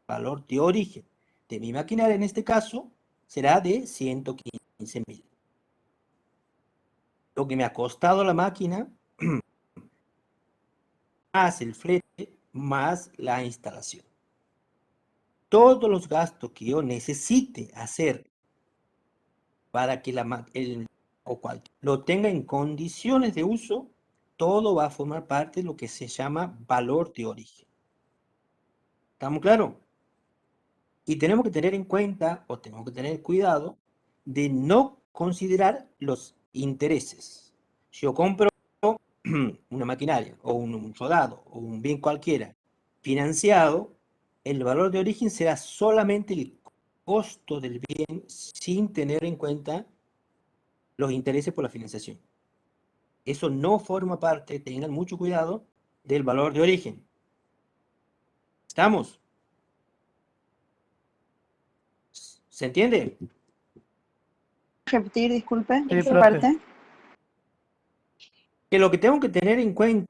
Valor de origen de mi maquinaria en este caso será de 115.000. Lo que me ha costado la máquina, más el flete, más la instalación. Todos los gastos que yo necesite hacer para que lo tenga en condiciones de uso, todo va a formar parte de lo que se llama valor de origen. ¿Estamos claros? Y tenemos que tener en cuenta, o tenemos que tener cuidado, de no considerar los intereses. Si yo compro una maquinaria, o un rodado, o un bien cualquiera, financiado, el valor de origen será solamente el costo del bien sin tener en cuenta los intereses por la financiación. Eso no forma parte, tengan mucho cuidado, del valor de origen. ¿Estamos? ¿Se entiende? Repetir, disculpe, Sí, esa profe. parte. Que lo que tengo que tener en cuenta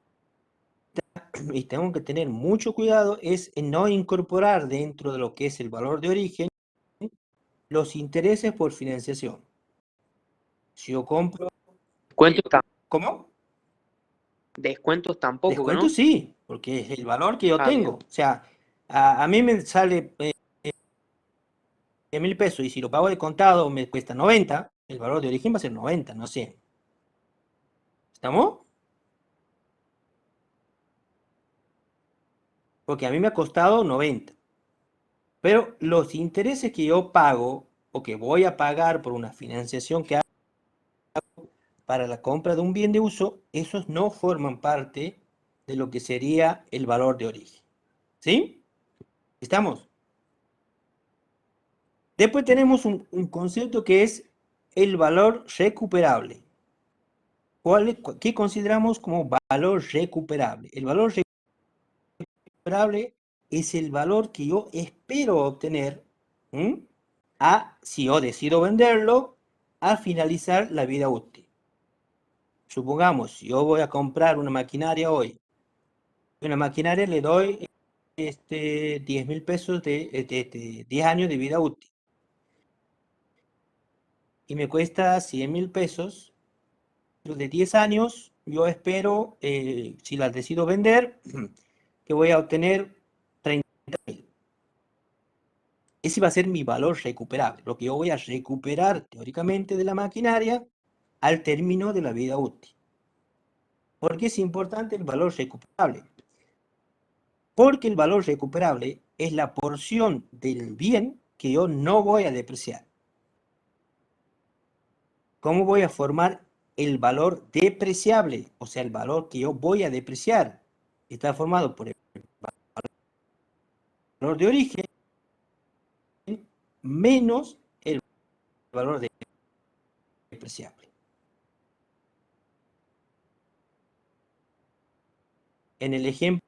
y tengo que tener mucho cuidado es en no incorporar dentro de lo que es el valor de origen los intereses por financiación. Si yo compro... ¿Cómo? Descuentos tampoco, Descuento ¿no? sí, porque es el valor que yo Ah, tengo. bien. O sea, a mí me sale 10.000 pesos y si lo pago de contado me cuesta 90, el valor de origen va a ser 90, no 100. ¿Estamos? Porque a mí me ha costado 90. Pero los intereses que yo pago o que voy a pagar por una financiación que hago para la compra de un bien de uso, esos no forman parte de lo que sería el valor de origen. ¿Sí? ¿Estamos? Después tenemos un concepto que es el valor recuperable. ¿Qué consideramos como valor recuperable? El valor recuperable es el valor que yo espero obtener si yo decido venderlo al finalizar la vida útil. Supongamos, yo voy a comprar una maquinaria hoy. Una maquinaria le doy 10.000 pesos de 10 años de vida útil. Y me cuesta 100.000 pesos. De 10 años, yo espero, si las decido vender, que voy a obtener 30.000. Ese va a ser mi valor recuperable, lo que yo voy a recuperar teóricamente de la maquinaria al término de la vida útil. ¿Por qué es importante el valor recuperable? Porque el valor recuperable es la porción del bien que yo no voy a depreciar. ¿Cómo voy a formar el valor depreciable? O sea, el valor que yo voy a depreciar. Está formado por el valor de origen menos el valor depreciable. En el ejemplo,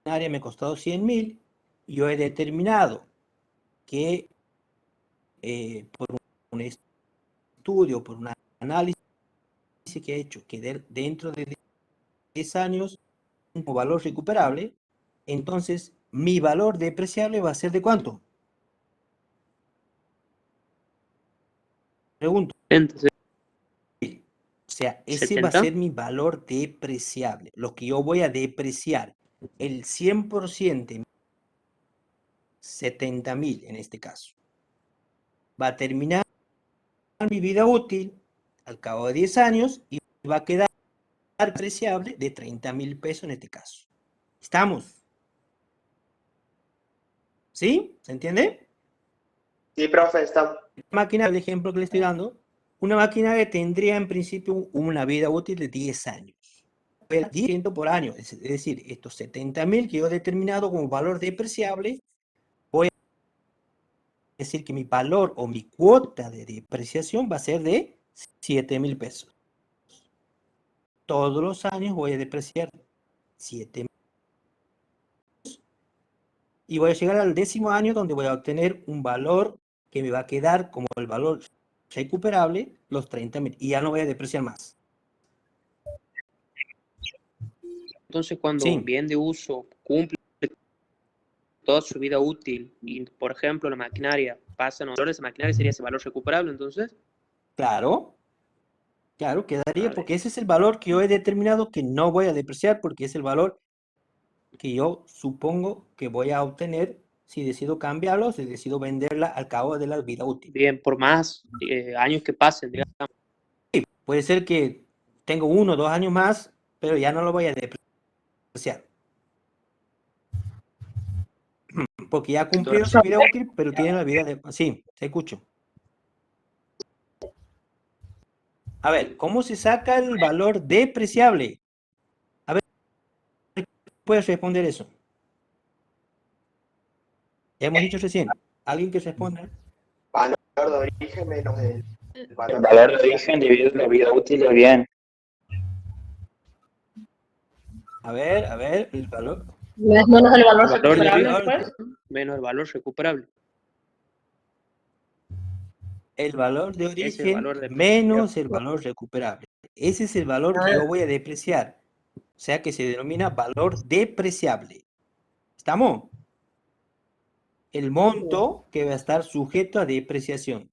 la área me ha costado 100.000, yo he determinado que por un estudio, por un análisis que he hecho, que dentro de 10 años un valor recuperable, entonces mi valor depreciable va a ser ¿de cuánto? Pregunto. O sea, ese va a 70. ser mi valor depreciable, lo que yo voy a depreciar. El 100%, 70.000 en este caso, va a terminar mi vida útil al cabo de 10 años y va a quedar depreciable de 30.000 pesos en este caso. ¿Estamos? ¿Sí? ¿Se entiende? Sí, profe, está. Máquina, el ejemplo que le estoy dando, una máquina que tendría en principio una vida útil de 10 años. 10% por año, es decir, estos 70.000 que yo he determinado como valor depreciable, voy a decir que mi valor o mi cuota de depreciación va a ser de 7.000 pesos. Todos los años voy a depreciar 7.000 y voy a llegar al 10º año donde voy a obtener un valor que me va a quedar como el valor recuperable, los 30.000, y ya no voy a depreciar más. Entonces, cuando Sí. un bien de uso cumple toda su vida útil y, por ejemplo, la maquinaria pasa, ¿no? El valor de esa maquinaria sería ese valor recuperable, entonces. Claro, quedaría Vale. porque ese es el valor que yo he determinado que no voy a depreciar porque es el valor que yo supongo que voy a obtener si decido cambiarlo, si decido venderla al cabo de la vida útil. Bien, por más años que pasen, digamos. Sí, puede ser que tengo 1 o 2 años más, pero ya no lo voy a depreciar. Porque ya cumplió su vida útil, pero tiene la vida de... Sí, te escucho. A ver, ¿cómo se saca el valor depreciable? A ver, ¿puedes responder eso? Ya hemos dicho recién. ¿Alguien que responda? Valor de origen menos el El valor valor de origen dividido la vida útil del bien. A ver, el valor. Menos el valor El valor de recuperable origen después. menos el valor recuperable. El valor de Ese es el origen valor de menos el valor recuperable. Ese es el valor que yo voy a depreciar. O sea que se denomina valor depreciable. ¿Estamos? El monto que va a estar sujeto a depreciación.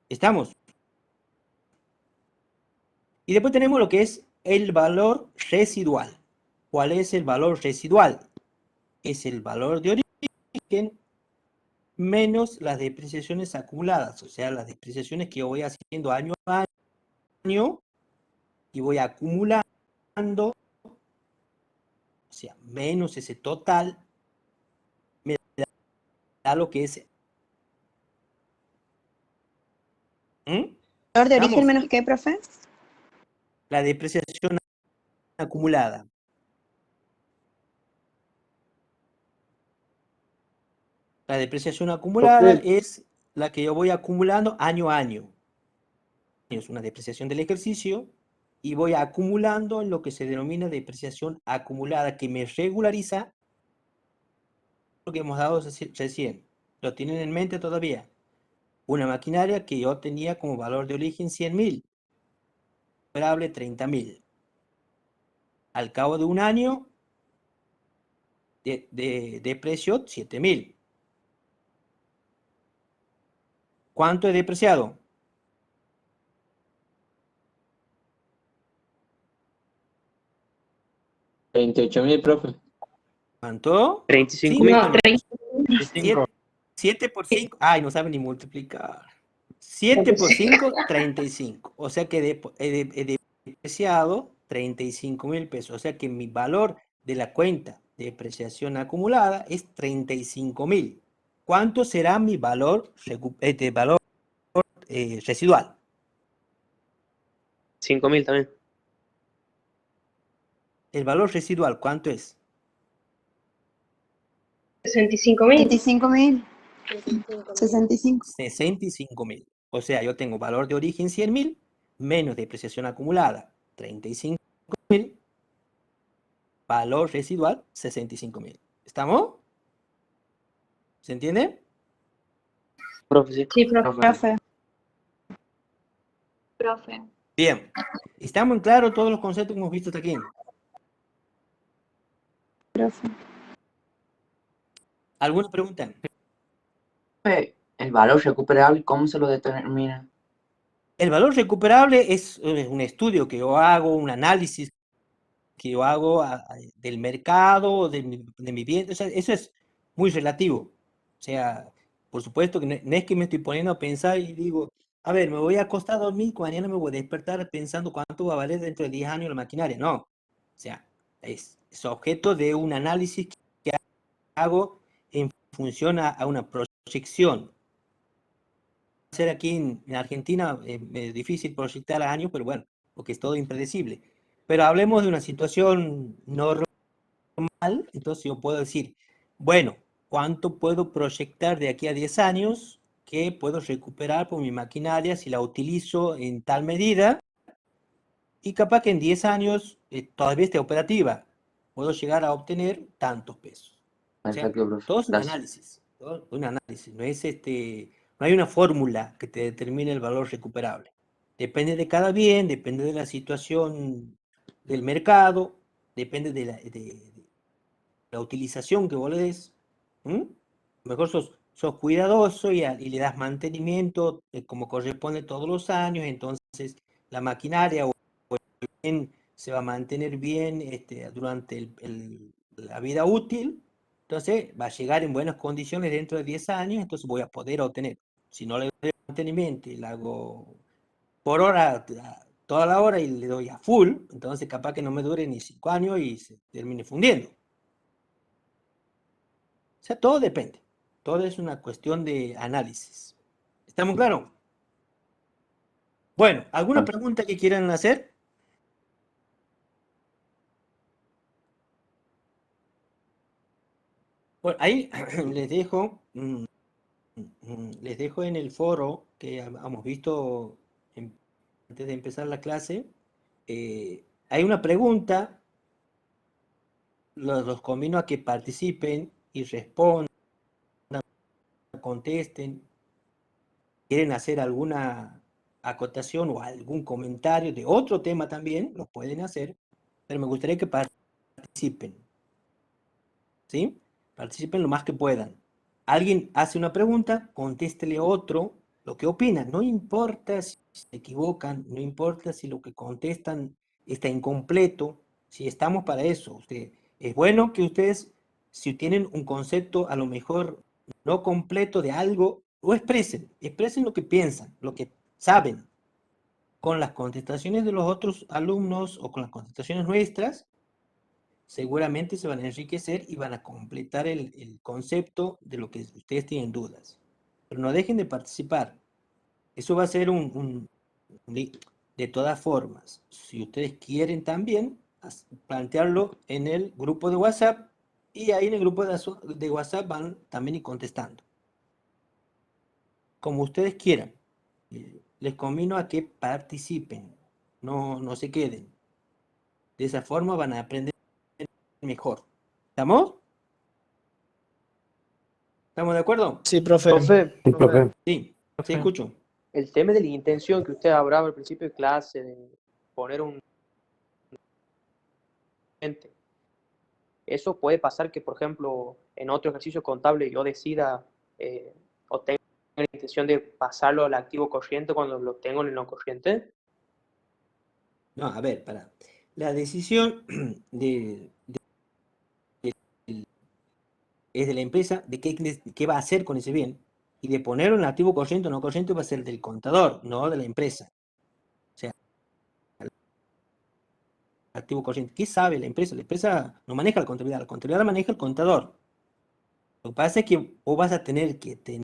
¿Estamos? Y después tenemos lo que es el valor residual. ¿Cuál es el valor residual? Es el valor de origen menos las depreciaciones acumuladas, o sea, las depreciaciones que yo voy haciendo año a año y voy acumulando, o sea, menos ese total, me da lo que es... ¿Valor de origen ¿Estamos? menos qué, profe? la depreciación acumulada. La depreciación acumulada es la que yo voy acumulando año a año. Es una depreciación del ejercicio y voy acumulando en lo que se denomina depreciación acumulada, que me regulariza lo que hemos dado recién. ¿Lo tienen en mente todavía? Una maquinaria que yo tenía como valor de origen 100.000, recuperable 30.000. Al cabo de un año, de precio 7.000. ¿Cuánto he depreciado? $38.000, profe. ¿Cuánto? 35.000. 7 por 5. Ay, no sabe ni multiplicar. 7 por 5, 35. O sea que he depreciado 35.000 pesos. O sea que mi valor de la cuenta de depreciación acumulada es 35.000. ¿Cuánto será mi valor, residual? 5.000 también. ¿El valor residual cuánto es? 65.000. 25.000. 65. 65.000. O sea, yo tengo valor de origen 100.000 menos depreciación acumulada 35.000, valor residual 65.000. ¿Estamos? ¿Se entiende? Profe, sí. Sí, profe. Profe. Bien. ¿Estamos en claro todos los conceptos que hemos visto hasta aquí? Profe. ¿Alguna pregunta? El valor recuperable, ¿cómo se lo determina? El valor recuperable es un estudio que yo hago, un análisis que yo hago del mercado, de mi bien. O sea, eso es muy relativo. O sea, por supuesto que no es que me estoy poniendo a pensar y digo, a ver, me voy a acostar a dormir, mañana me voy a despertar pensando cuánto va a valer dentro de 10 años la maquinaria. No. O sea, es objeto de un análisis que hago en función a una proyección. Hacer aquí en Argentina es difícil proyectar a años, pero bueno, porque es todo impredecible. Pero hablemos de una situación normal, entonces yo puedo decir, bueno, ¿cuánto puedo proyectar de aquí a 10 años que puedo recuperar por mi maquinaria si la utilizo en tal medida? Y capaz que en 10 años todavía esté operativa, puedo llegar a obtener tantos pesos. Perfecto, O sea, profe. todo es un Gracias. análisis, no es no hay una fórmula que te determine el valor recuperable. Depende de cada bien, depende de la situación del mercado, depende de la utilización que vos le des. A lo mejor sos cuidadoso y le das mantenimiento como corresponde todos los años, entonces la maquinaria se va a mantener bien durante la vida útil, entonces va a llegar en buenas condiciones dentro de 10 años, entonces voy a poder obtener. Si no le doy mantenimiento y le hago por hora, toda la hora y le doy a full, entonces capaz que no me dure ni 5 años y se termine fundiendo. O sea, todo depende. Todo es una cuestión de análisis. ¿Estamos claros? Bueno, ¿alguna pregunta que quieran hacer? Bueno, ahí les dejo en el foro que hemos visto antes de empezar la clase. Hay una pregunta, los convino a que participen y respondan, contesten. ¿Quieren hacer alguna acotación o algún comentario de otro tema también? Lo pueden hacer, pero me gustaría que participen. ¿Sí? Participen lo más que puedan. Alguien hace una pregunta, contéstele otro lo que opina. No importa si se equivocan, no importa si lo que contestan está incompleto, si estamos para eso. Es bueno que ustedes, si tienen un concepto a lo mejor no completo de algo, lo expresen lo que piensan, lo que saben. Con las contestaciones de los otros alumnos o con las contestaciones nuestras, seguramente se van a enriquecer y van a completar el concepto de lo que ustedes tienen dudas. Pero no dejen de participar. Eso va a ser De todas formas, si ustedes quieren también plantearlo en el grupo de WhatsApp, y ahí en el grupo de WhatsApp van también y contestando. Como ustedes quieran. Les convino a que participen, no se queden. De esa forma van a aprender mejor. ¿Estamos? ¿Estamos de acuerdo? Sí, profe. Sí, Profe, se escucho. el tema de la intención que usted hablaba al principio de clase, de poner un... Eso puede pasar que, por ejemplo, en otro ejercicio contable yo decida o tenga la intención de pasarlo al activo corriente cuando lo tengo en el no corriente. No, a ver, para. La decisión es de la empresa de qué va a hacer con ese bien. Y de ponerlo en activo corriente o no corriente va a ser del contador, no de la empresa. O sea, activo corriente. ¿Qué sabe la empresa? La empresa no maneja la contabilidad la maneja el contador. Lo que pasa es que vos vas a tener que tener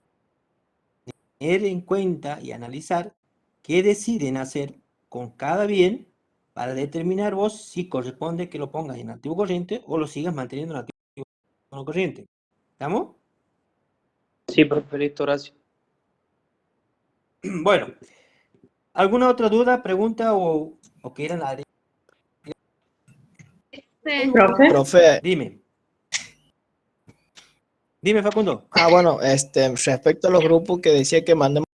en cuenta y analizar qué deciden hacer con cada bien para determinar vos si corresponde que lo pongas en activo corriente o lo sigas manteniendo en activo no corriente. ¿Estamos? Sí, profe, listo, gracias. Bueno, ¿alguna otra duda, pregunta o quieran agregar? Profe. Dime. Dime, Facundo. Bueno, respecto a los grupos que decía que mandemos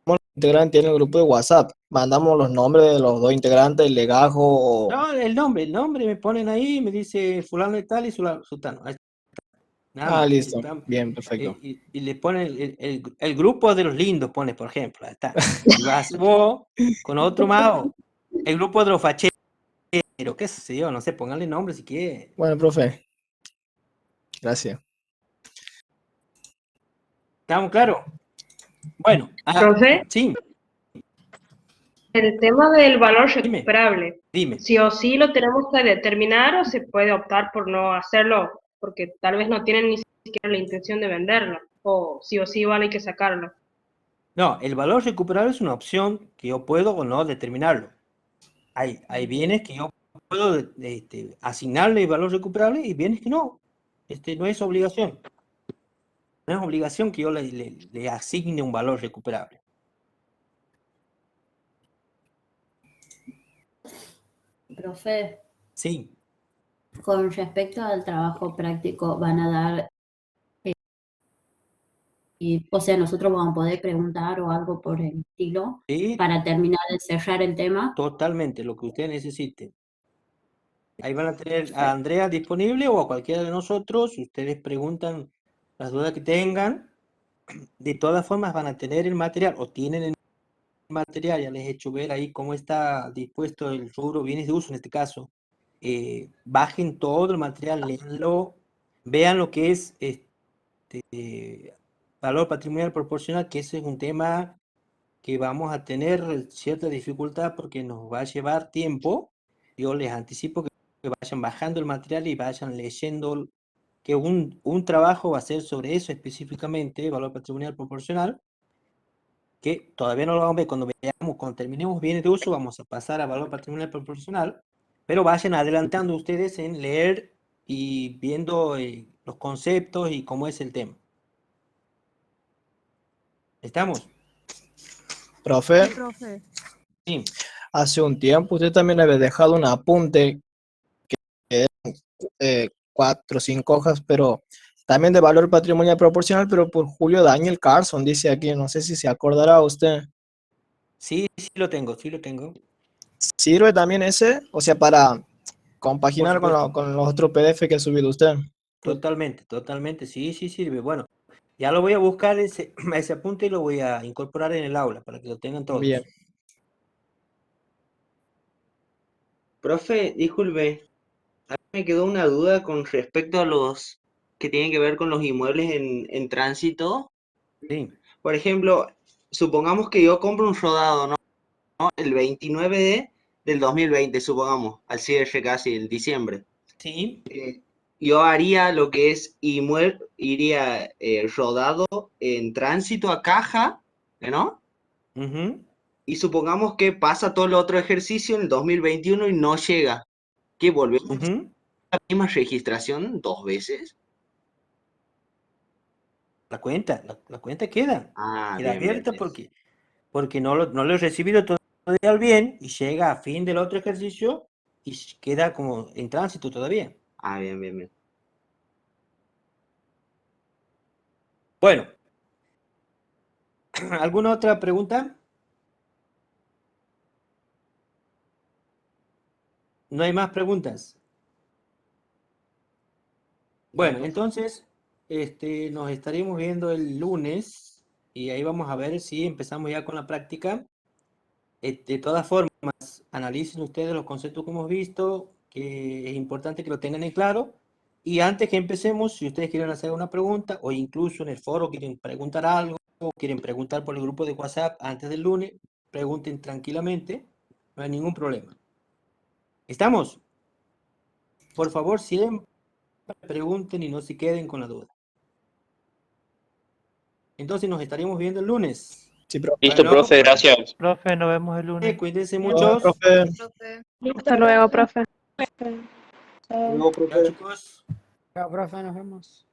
los integrantes en el grupo de WhatsApp, mandamos los nombres de los dos integrantes, el legajo o... No, el nombre me ponen ahí, me dice fulano de tal y sultano. Ahí está. Nada más. listo. Bien, perfecto. Y le ponen el grupo de los lindos, pone, por ejemplo. Ahí está. Y vas vos con otro más, o el grupo de los facheros, qué sé yo, no sé, pónganle nombre si quiere. Bueno, profe. Gracias. ¿Estamos claros? Bueno. Profe. Sí. El tema del valor recuperable, Dime. ¿sí o sí lo tenemos que determinar o se puede optar por no hacerlo? Porque tal vez no tienen ni siquiera la intención de venderlo, o sí igual hay que sacarlo. No, el valor recuperable es una opción que yo puedo o no determinarlo. Hay bienes que yo puedo asignarle el valor recuperable y bienes que no. No es obligación. No es obligación que yo le asigne un valor recuperable. Profe. Sí. Con respecto al trabajo práctico, van a dar, o sea, nosotros vamos a poder preguntar o algo por el estilo para terminar de cerrar el tema. Totalmente, lo que usted necesite. Ahí van a tener a Andrea disponible o a cualquiera de nosotros. Ustedes preguntan las dudas que tengan. De todas formas van a tener el material o tienen el material. Ya les he hecho ver ahí cómo está dispuesto el rubro bienes de uso en este caso. Bajen todo el material, léanlo, vean lo que es valor patrimonial proporcional, que ese es un tema que vamos a tener cierta dificultad porque nos va a llevar tiempo. Yo les anticipo que vayan bajando el material y vayan leyendo, que un trabajo va a ser sobre eso específicamente, valor patrimonial proporcional, que todavía no lo vamos a ver. Cuando terminemos bienes de uso, vamos a pasar a valor patrimonial proporcional, pero vayan adelantando ustedes en leer y viendo los conceptos y cómo es el tema. ¿Estamos? Profe. Sí. Hace un tiempo usted también había dejado un apunte que eran 4 o 5 hojas, pero también de valor patrimonial proporcional, pero por Julio Daniel Carson, dice aquí, no sé si se acordará usted. Sí lo tengo. ¿Sirve también ese? O sea, para compaginar con los otros PDF que ha subido usted. Totalmente, sí sirve. Bueno, ya lo voy a buscar ese apunte y lo voy a incorporar en el aula para que lo tengan todos. Bien. Profe, disculpe, a mí me quedó una duda con respecto a los que tienen que ver con los inmuebles en tránsito. Sí. Por ejemplo, supongamos que yo compro un rodado, ¿no? El 29 del 2020, supongamos, al cierre casi, el diciembre. Sí. Yo haría lo que es iría rodado en tránsito a caja, ¿no? Y supongamos que pasa todo el otro ejercicio en el 2021 y no llega. ¿Qué volvemos a hacer la misma registración 2 veces? La cuenta queda. Ah, Queda bien, bien, abierta bien. porque no lo he recibido todavía al bien y llega a fin del otro ejercicio y queda como en tránsito todavía. Ah, bien, bien, bien. Bueno, ¿alguna otra pregunta? ¿No hay más preguntas? Bueno, entonces nos estaremos viendo el lunes y ahí vamos a ver si empezamos ya con la práctica. De todas formas, analicen ustedes los conceptos que hemos visto, que es importante que lo tengan en claro. Y antes que empecemos, si ustedes quieren hacer una pregunta o incluso en el foro quieren preguntar algo, o quieren preguntar por el grupo de WhatsApp antes del lunes, pregunten tranquilamente, no hay ningún problema. ¿Estamos? Por favor, siempre pregunten y no se queden con la duda. Entonces nos estaremos viendo el lunes. Sí, profe. Listo, Bueno, profe, gracias. Profe, nos vemos el lunes. cuídense Chao, mucho. profe. Hasta luego, profe. Chao, chicos. Chao, profe, nos vemos.